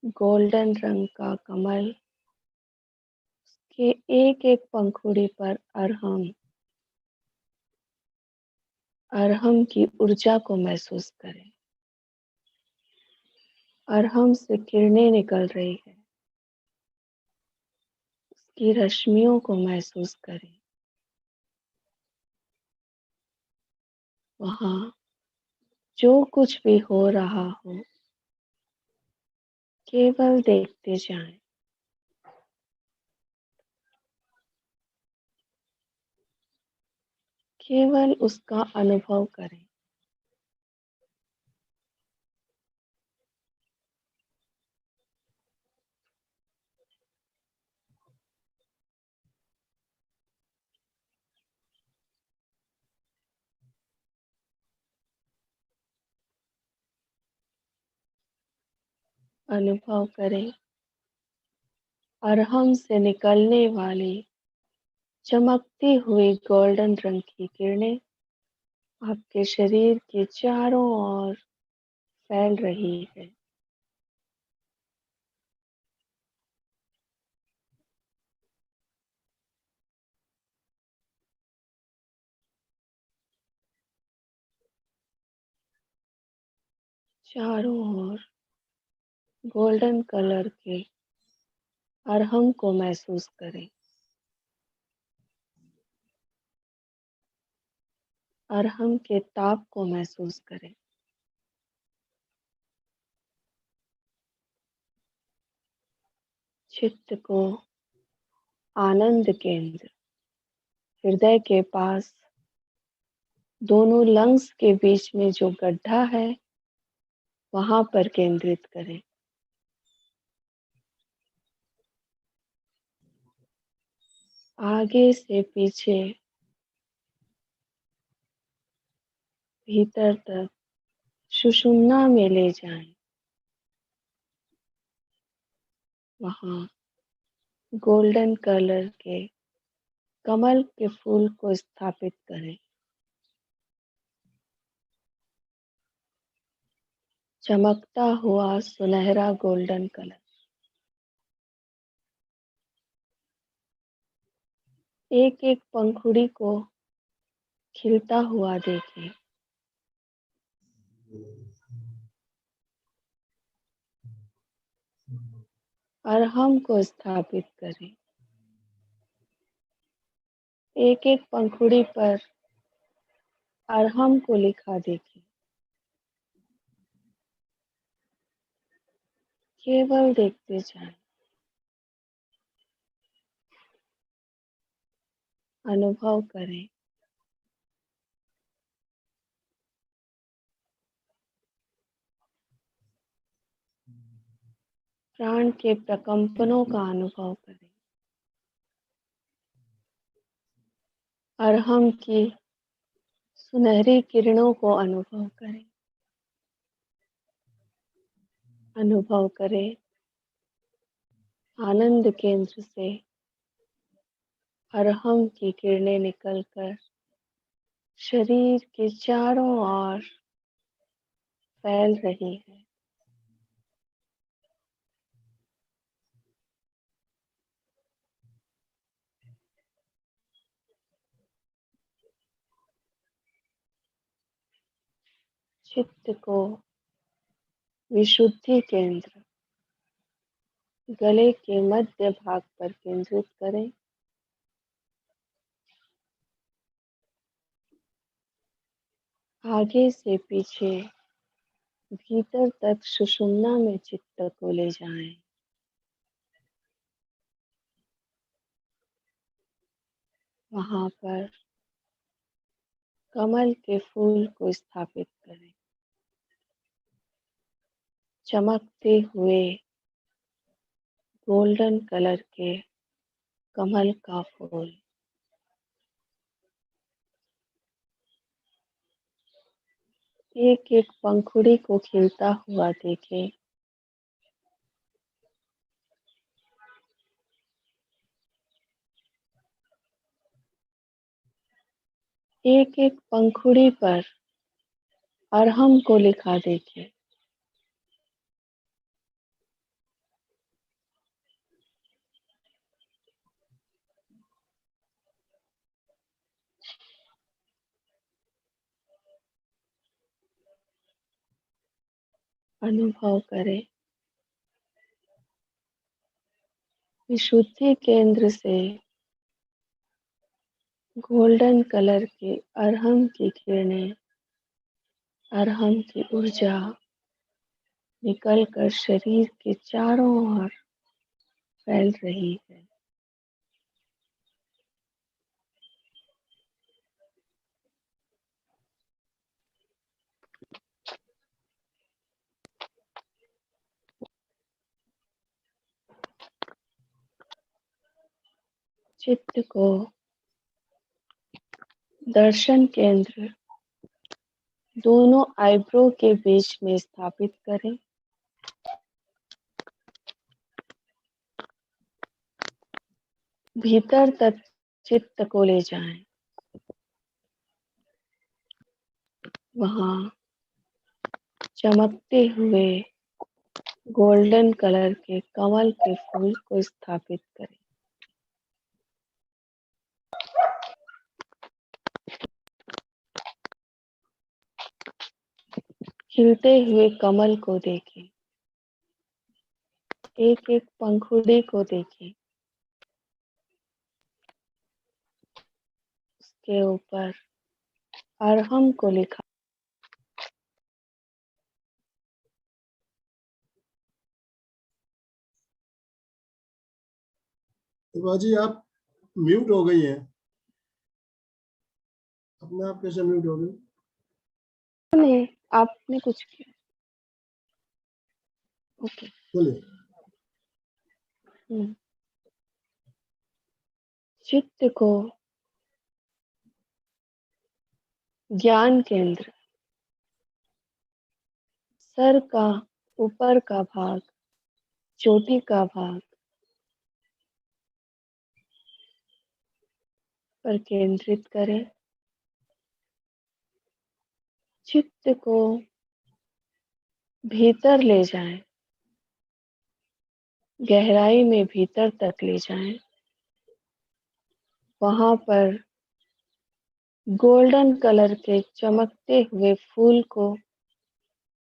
गोल्डन रंग का कमल के एक एक पंखुड़ी पर अरहम, अरहम की ऊर्जा को महसूस करें। अरहम से किरणें निकल रही है, उसकी रश्मियों को महसूस करें। वहां जो कुछ भी हो रहा हो, केवल देखते जाएं। केवल उसका अनुभव करें। अनुभव करें, अरहम से निकलने वाली चमकती हुई गोल्डन रंग की किरणें आपके शरीर के चारों ओर फैल रही है। चारों ओर गोल्डन कलर के अरहम को महसूस करें। अरहम के ताप को महसूस करें। चित्त को आनंद केंद्र, हृदय के पास दोनों लंग्स के बीच में जो गड्ढा है, वहां पर केंद्रित करें। आगे से पीछे, भीतर तक सुषुम्ना में ले जाएं। वहां गोल्डन कलर के कमल के फूल को स्थापित करें। चमकता हुआ सुनहरा गोल्डन कलर। एक एक पंखुड़ी को खिलता हुआ देखें। अरहम को स्थापित करें। एक एक पंखुड़ी पर अरहम को लिखा देखें। केवल देखते जाएं। अनुभव करें। प्राण के प्रकंपनों का अनुभव करें। अरहम की सुनहरी किरणों को अनुभव करें। अनुभव करें आनंद केंद्र से अरहम की किरणें निकलकर शरीर के चारों ओर फैल रही है। चित्त को विशुद्धि केंद्र गले के मध्य भाग पर केंद्रित करें। आगे से पीछे, भीतर तक सुषुम्ना में चित्त को ले जाएं। वहां पर कमल के फूल को स्थापित करें। चमकते हुए गोल्डन कलर के कमल का फूल। एक एक पंखुड़ी को खिलता हुआ देखें। एक एक पंखुड़ी पर अरहम को लिखा देखें। अनुभव करें विशुद्धि केंद्र से गोल्डन कलर के अरहम की किरणें, अरहम की ऊर्जा निकलकर शरीर के चारों ओर फैल रही है। चित्त को दर्शन केंद्र दोनों आईब्रो के बीच में स्थापित करें। भीतर तक चित्त को ले जाएं। वहां चमकते हुए गोल्डन कलर के कमल के फूल को स्थापित करें। खिलते हुए कमल को देखें। एक एक पंखुड़ी को देखें। उसके ऊपर अरहम को लिखा। बाजी आप म्यूट हो गई हैं। अपने आप कैसे म्यूट हो गई? नहीं, आपने कुछ किया। ओके। बोलिए। चित्त को ज्ञान केंद्र, सर का ऊपर का भाग, चोटी का भाग पर केंद्रित करें। चित्त को भीतर ले जाएं, गहराई में भीतर तक ले जाएं। वहां पर गोल्डन कलर के चमकते हुए फूल को,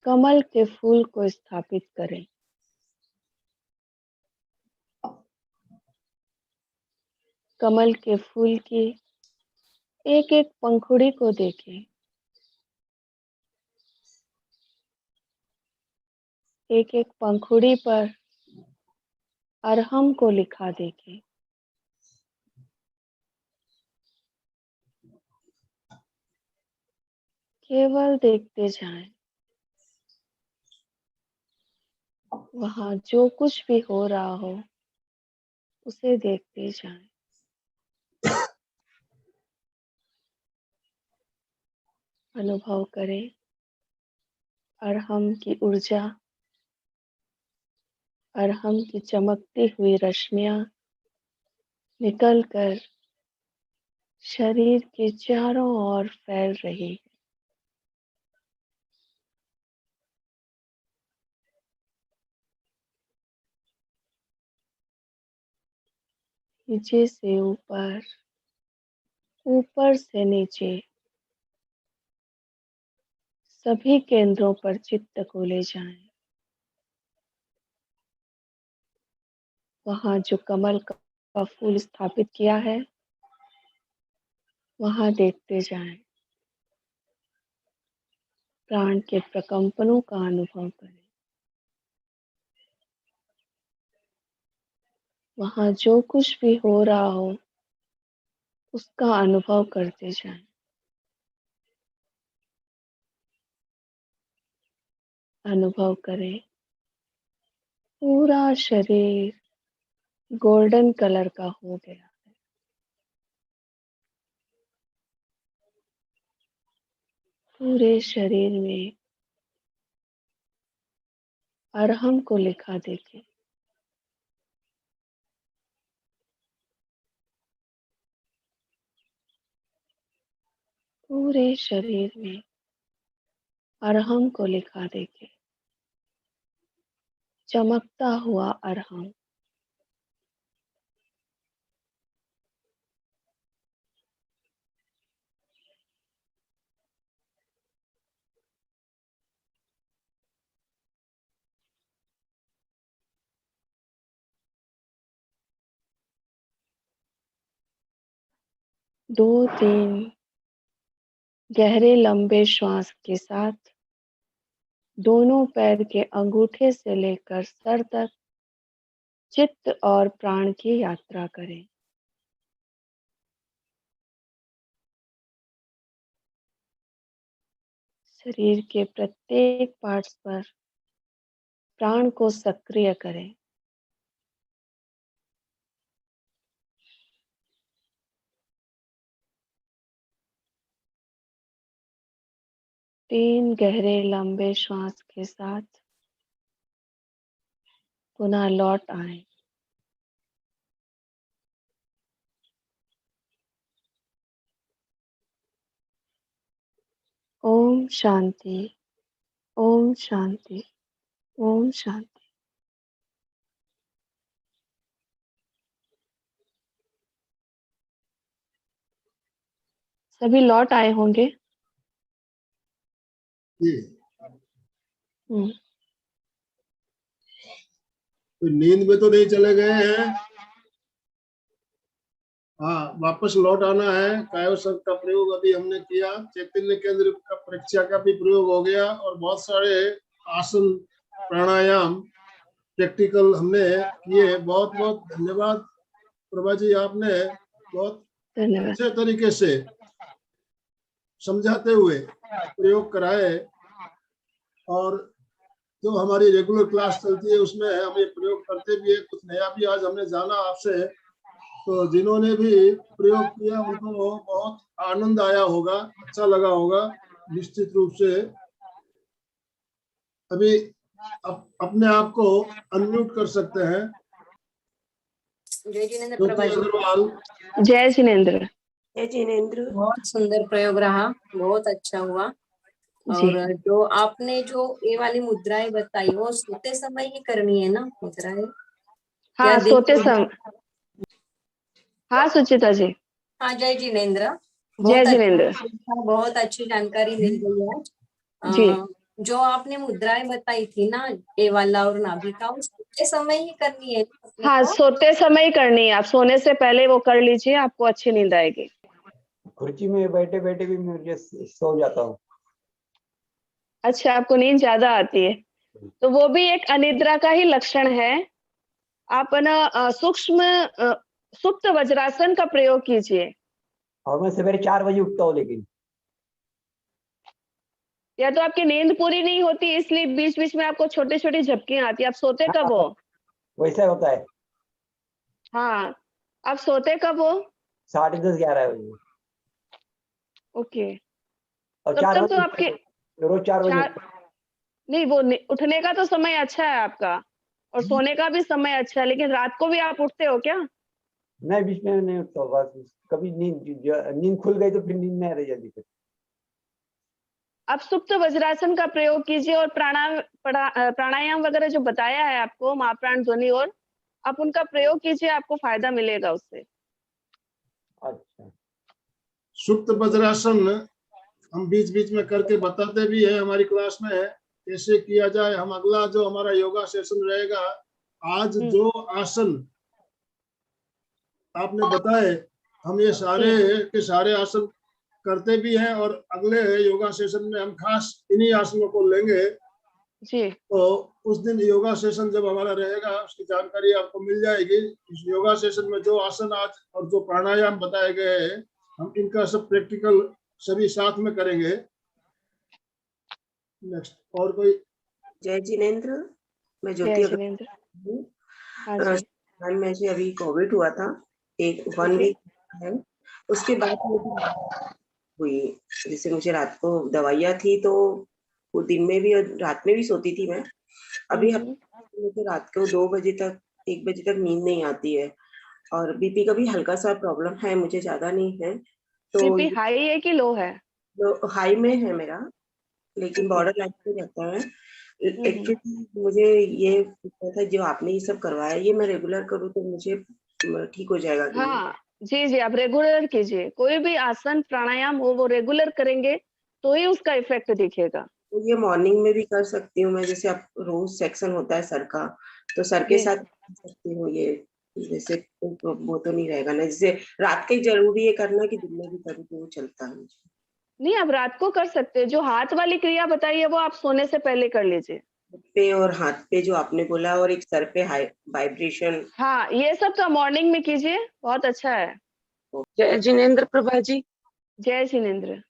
कमल के फूल को स्थापित करें। कमल के फूल की एक एक पंखुड़ी को देखें। एक एक पंखुड़ी पर अरहम को लिखा देखें। केवल देखते जाएं। वहां जो कुछ भी हो रहा हो उसे देखते जाएं। अनुभव करें अरहम की ऊर्जा, अरहम की चमकती हुई रश्मियां निकलकर शरीर के चारों ओर फैल रही है। नीचे से ऊपर, ऊपर से नीचे, सभी केंद्रों पर चित्त को ले जाएं। वहां जो कमल का फूल स्थापित किया है वहां देखते जाएं। प्राण के प्रकंपनों का अनुभव करें। वहां जो कुछ भी हो रहा हो उसका अनुभव करते जाएं। अनुभव करें पूरा शरीर गोल्डन कलर का हो गया है। पूरे शरीर में अरहम को लिखा देखें। पूरे शरीर में अरहम को लिखा देखें। चमकता हुआ अरहम। दो तीन गहरे लंबे श्वास के साथ दोनों पैर के अंगूठे से लेकर सर तक चित्त और प्राण की यात्रा करें। शरीर के प्रत्येक पार्ट्स पर प्राण को सक्रिय करें। तीन गहरे लंबे श्वास के साथ पुनः लौट आए। ओम शांति, ओम शांति, ओम शांति। सभी लौट आए होंगे। जी। हम्म। तो नींद में तो नहीं चले गए हैं। हाँ, वापस लौट आना है। कायो शब्द का प्रयोग अभी हमने किया। चैतन्य केंद्र का परीक्षा का भी प्रयोग हो गया और बहुत सारे आसन, प्राणायाम, प्रैक्टिकल हमने किए। बहुत बहुत धन्यवाद प्रभा जी, आपने बहुत धन्यवाद। अच्छे तरीके से समझाते हुए प्रयोग कराए और जो हमारी रेगुलर क्लास चलती है उसमें हम ये प्रयोग करते भी है। कुछ नया भी आज हमने जाना आपसे, तो जिन्होंने भी प्रयोग किया उनको बहुत आनंद आया होगा, अच्छा लगा होगा निश्चित रूप से। अभी अपने आप को अनम्यूट कर सकते हैं। जय जिनेंद्र ज्योति प्रभा जी। अग्रवाल। जय जिनेंद्र। जय जिनेंद्र, बहुत सुंदर प्रयोग रहा, बहुत अच्छा हुआ। जी और जो आपने जो ये वाली मुद्राएं बताई वो सोते समय ही करनी है ना मुद्राएं? हाँ दिन सोते समय। हाँ सुचिता जी। हाँ जय जिनेंद्र, जय बहुत जिनेंद्र। अच्छा, बहुत अच्छी जानकारी मिल गई है। जी जो आपने मुद्राएं बताई थी ना, ये वाला और नाभिका, वो सोते समय ही करनी है अपने हाँ को? सोते समय ही करनी है, आप सोने से पहले वो कर लीजिए, आपको अच्छी नींद आएगी। कुर्सी में बैठे बैठे भी मुझे सो जाता हूँ। अच्छा आपको नींद ज्यादा आती है, तो वो भी एक अनिद्रा का ही लक्षण है। आप ना सूक्ष्म सुप्त वज्रासन का प्रयोग कीजिए। और मैं सवेरे 4 बजे उठता हूँ, लेकिन या तो आपकी नींद पूरी नहीं होती इसलिए बीच बीच में आपको छोटी छोटी झपकियां आती है। आप सोते कब हो? वैसा होता है। हाँ आप सोते कब हो? 10:30 11 बजे। ओके, और तब 4 तक तो बजे आपके रोज 4 बजे चार नहीं, वो उठने का तो समय अच्छा है आपका और सोने का भी समय अच्छा है, लेकिन रात को भी आप उठते हो क्या? मैं बीच में नहीं उठता हूँ। बस कभी नींद खुल गई तो फिर नींद नहीं आ रही जल्दी फिर। आप सुप्त वज्रासन का प्रयोग कीजिए और प्राणायाम वगैरह जो बताया है आपको, महाप्राण ध्वनि, और आप उनका प्रयोग कीजिए, आपको फायदा मिलेगा उससे। अच्छा, सुप्त वज्रासन हम बीच बीच में करके बताते भी है, हमारी क्लास में है कैसे किया जाए। हम अगला जो हमारा योगा सेशन रहेगा, आज जो आसन आपने बताए, हम ये सारे के सारे आसन करते भी हैं और अगले योगा सेशन में हम खास इन्हीं आसनों को लेंगे। जी तो उस दिन योगा सेशन जब हमारा रहेगा उसकी जानकारी आपको मिल जाएगी। इस योगा सेशन में जो आसन आज और जो प्राणायाम बताए गए हैं, हम इनका सब प्रैक्टिकल सभी साथ में करेंगे। नेक्स्ट और कोई? जय जिनेंद्र, मैं जय ज्योति जिनेंद्र। हूँ। हाँ जी में से अभी कोविड हुआ था, एक 1 वीक है। उसके बाद मुझे हुई, जैसे मुझे रात को दवाइयाँ थी तो वो दिन में भी और रात में भी सोती थी मैं। अभी मुझे रात को 2 बजे तक 1 बजे तक नींद नहीं आती है और बीपी का भी हल्का सा प्रॉब्लम है, मुझे ज्यादा नहीं है। तो बीपी हाई है कि लो है? हाई में है मेरा, लेकिन बॉर्डर लाइन पे रहता है। एक्चुअली मुझे ये पूछना था, जो आपने ये सब करवाया ये मैं रेगुलर करूँ तो मुझे ठीक हो जाएगा कि नहीं? हाँ जी जी, आप रेगुलर कीजिए, कोई भी आसन प्राणायाम हो वो रेगुलर करेंगे तो ही उसका इफेक्ट दिखेगा। तो ये मॉर्निंग में भी कर सकती हूँ मैं, जैसे आप रोज सेक्शन होता है सर का, तो सर के साथ कर सकती हूँ ये, जैसे वो तो नहीं रहेगा ना, जैसे रात के जरूरी है करना कि दिन में भी करूँ तो वो चलता है मुझे? नहीं, आप रात को कर सकते हैं। जो हाथ वाली क्रिया बताई है वो आप सोने से पहले कर लीजिए। पे और हाथ पे जो आपने बोला, और एक सर पे हाई वाइब्रेशन। हाँ ये सब तो मॉर्निंग में कीजिए, बहुत अच्छा है। जय जिनेंद्र प्रभा जी। जय जिनेंद्र।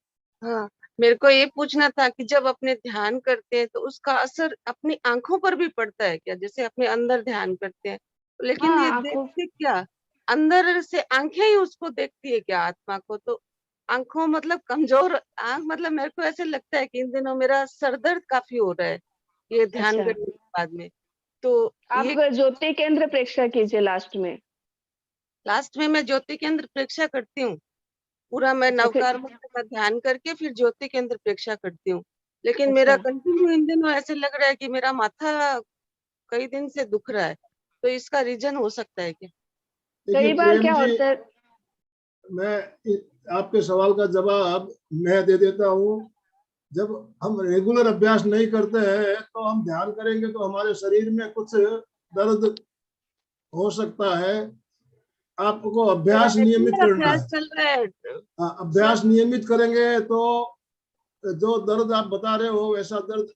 हाँ, मेरे को ये पूछना था कि जब अपने ध्यान करते हैं तो उसका असर अपनी आंखों पर भी पड़ता है क्या? जैसे अपने अंदर ध्यान करते हैं लेकिन हाँ ये आंखों, देखते क्या, अंदर से आंखें ही उसको देखती है क्या आत्मा को? तो आंखों मतलब कमजोर आंख, मतलब मेरे को ऐसे लगता है कि इन दिनों मेरा सर दर्द काफी हो रहा है ये ध्यान अच्छा करने के बाद में। तो आप ये ज्योति केंद्र प्रेक्षा कीजिए लास्ट में मैं ज्योति केंद्र प्रेक्षा करती हूँ पूरा, मैं अच्छा फिर, नवकार मंत्र का ध्यान करके फिर ज्योति केंद्र प्रेक्षा करती हूँ। लेकिन मेरा अच्छा कंटिन्यू इन दिनों ऐसे लग रहा है कि मेरा माथा कई दिन से दुख रहा है, तो इसका रीजन हो सकता है क्या? देखिए कई बार प्रेम क्या जी, होता है। मैं आपके सवाल का जवाब मैं दे देता हूँ। जब हम रेगुलर अभ्यास नहीं करते हैं तो हम ध्यान करेंगे तो हमारे शरीर में कुछ दर्द हो सकता है। आपको मेरा अभ्यास नियमित रेगुलर करना अभ्यास है। चल रहा है। अभ्यास नियमित करेंगे तो जो दर्द आप बता रहे हो वैसा दर्द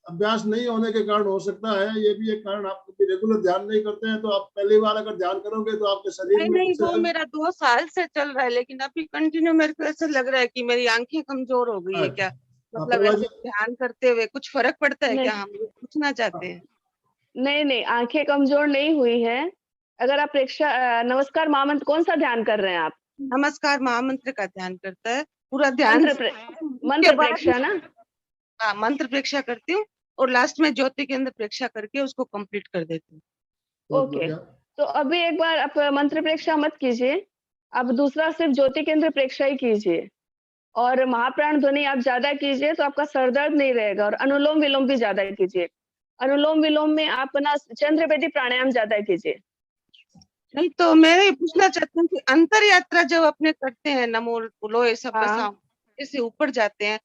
अभ्यास नहीं होने के कारण हो सकता है। ये भी एक कारण, आप रेगुलर ध्यान नहीं करते हैं तो आप पहली बार अगर ध्यान करोगे तो आपके शरीर नहीं में नहीं, कुछ वो मेरा 2 साल से चल रहा है, लेकिन अभी कंटिन्यू मेरे को ऐसा लग रहा है कि मेरी आंखें कमजोर हो गई है क्या, मतलब प्रभा ऐसे ध्यान करते हुए कुछ फर्क पड़ता है नहीं। क्या? हम लोग पूछना चाहते हैं। नहीं नहीं, आंखें कमजोर नहीं हुई है। अगर आप नमस्कार महामंत्र कौन सा ध्यान कर रहे हैं आप? नमस्कार महामंत्र का ध्यान करता है, पूरा ध्यान मंत्र उसके मंत्र बाद प्रेक्षा ना? हाँ, मंत्र प्रेक्षा करती हूँ और लास्ट में ज्योति के अंदर प्रेक्षा करके उसको कंप्लीट कर देती हूँ। बहुत ओके, बढ़िया। तो अभी एक बार आप मंत्र प्रेक्षा मत कीजिए, आप दूसरा सिर्फ ज्योति केंद्र प्रेक्षा ही कीजिए और महाप्राण ध्वनि आप ज्यादा कीजिए तो आपका सर दर्द नहीं रहेगा। और अनुलोम विलोम भी ज्यादा कीजिए। अनुलोम विलोम में आप ना चंद्रवेदी प्राणायाम ज्यादा कीजिए। नहीं तो मैं ये पूछना चाहती हूँ कि अंतर यात्रा जब अपने करते हैं नमो लोए सब हाँ जैसे ऊपर जाते हैं,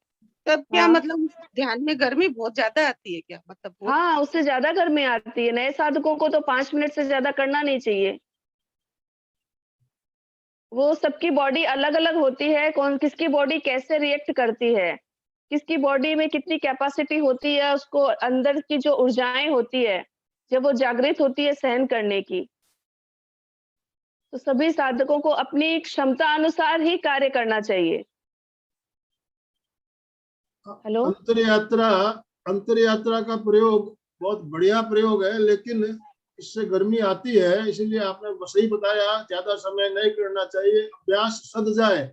तब क्या हाँ मतलब ध्यान में गर्मी बहुत ज्यादा आती है क्या? मतलब बहुत हाँ, उससे ज्यादा गर्मी आती है। नए साधकों को तो 5 मिनट से ज्यादा करना नहीं चाहिए। वो सबकी बॉडी अलग अलग होती है, कौन किसकी बॉडी कैसे रिएक्ट करती है, किसकी बॉडी में कितनी कैपेसिटी होती है, उसको अंदर की जो ऊर्जाएं होती है जब वो जागृत होती है सहन करने की। तो सभी साधकों को अपनी क्षमता अनुसार ही कार्य करना चाहिए। हेलो, अंतर यात्रा का प्रयोग बहुत बढ़िया प्रयोग है, लेकिन इससे गर्मी आती है, इसलिए आपने सही बताया, ज्यादा समय नहीं करना चाहिए। अभ्यास सद जाए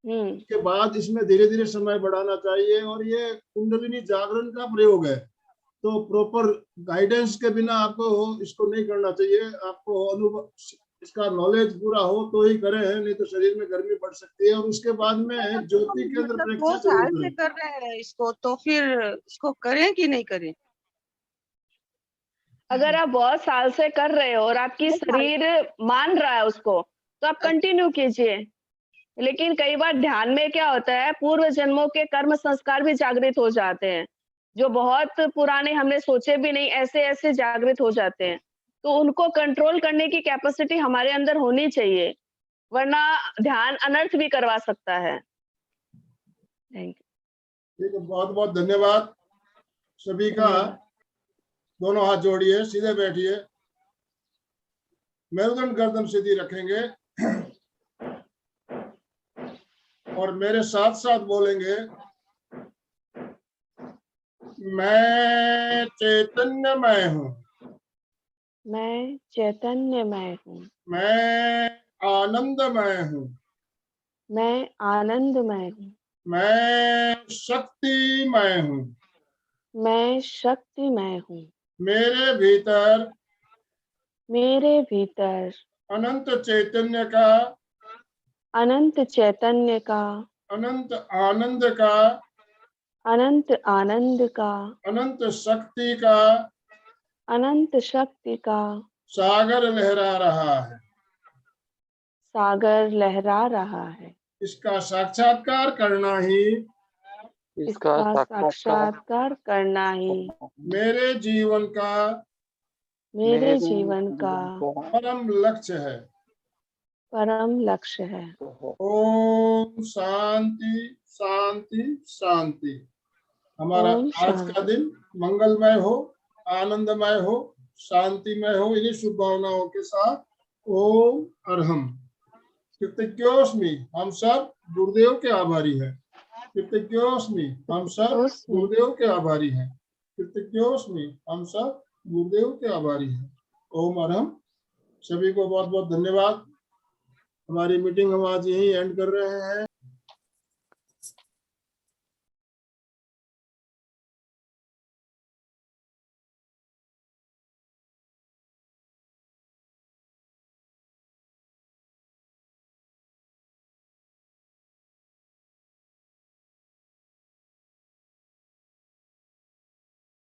के बाद इसमें धीरे धीरे समय बढ़ाना चाहिए। और ये कुंडलिनी जागरण का प्रयोग है, तो प्रॉपर गाइडेंस के बिना आपको इसको नहीं करना चाहिए। आपको अनुभव, इसका नॉलेज पूरा हो तो ही करें, नहीं तो शरीर में गर्मी बढ़ सकती है। और उसके बाद में ज्योति केंद्र मतलब परीक्षा 2 जरूर साल से करें। कर रहे हैं इसको, तो फिर इसको करें कि नहीं करें? अगर आप बहुत साल से कर रहे हो और आपकी शरीर मान रहा है उसको, तो आप कंटिन्यू कीजिए। लेकिन कई बार ध्यान में क्या होता है, पूर्व जन्मों के कर्म संस्कार भी जागृत हो जाते हैं, जो बहुत पुराने हमने सोचे भी नहीं, ऐसे ऐसे जागृत हो जाते हैं। तो उनको कंट्रोल करने की कैपेसिटी हमारे अंदर होनी चाहिए, वरना ध्यान अनर्थ भी करवा सकता है। Thank you. ठीक है, बहुत बहुत धन्यवाद सभी का। दोनों हाथ जोड़िए, सीधे बैठिए, मेरुदंड गर्दन सीधी रखेंगे और मेरे साथ साथ बोलेंगे, मैं चैतन्यमय हूँ, मैं चैतन्यमय हूँ, मैं आनंदमय हूँ, मैं आनंदमय हूँ, मैं शक्तिमय हूँ, मैं शक्तिमय हूँ, मेरे भीतर मेरे भीतर अनंत चैतन्य का, अनंत चैतन्य का, अनंत आनंद का, अनंत आनंद का, अनंत शक्ति का अनंत शक्ति का सागर लहरा रहा है। सागर लहरा रहा है। इसका साक्षात्कार करना ही इसका साक्षात्कार करना ही मेरे जीवन का मेरे जीवन का परम लक्ष्य है। परम लक्ष्य है। ओम शांति शांति शांति। हमारा ओम आज का शांति। दिन मंगलमय हो, आनंदमय हो, शांतिमय हो, इन्हीं शुभ भावनाओं के साथ ओम अरहम। कृतज्ञोस्मि, हम सब गुरुदेव के आभारी हैं। कृतज्ञोस्मि, हम सब गुरुदेव के आभारी हैं। कृतज्ञोस्मि, हम सब गुरुदेव के आभारी हैं। ओम अरहम। सभी को बहुत बहुत धन्यवाद। हमारी मीटिंग हम आज यही एंड कर रहे हैं।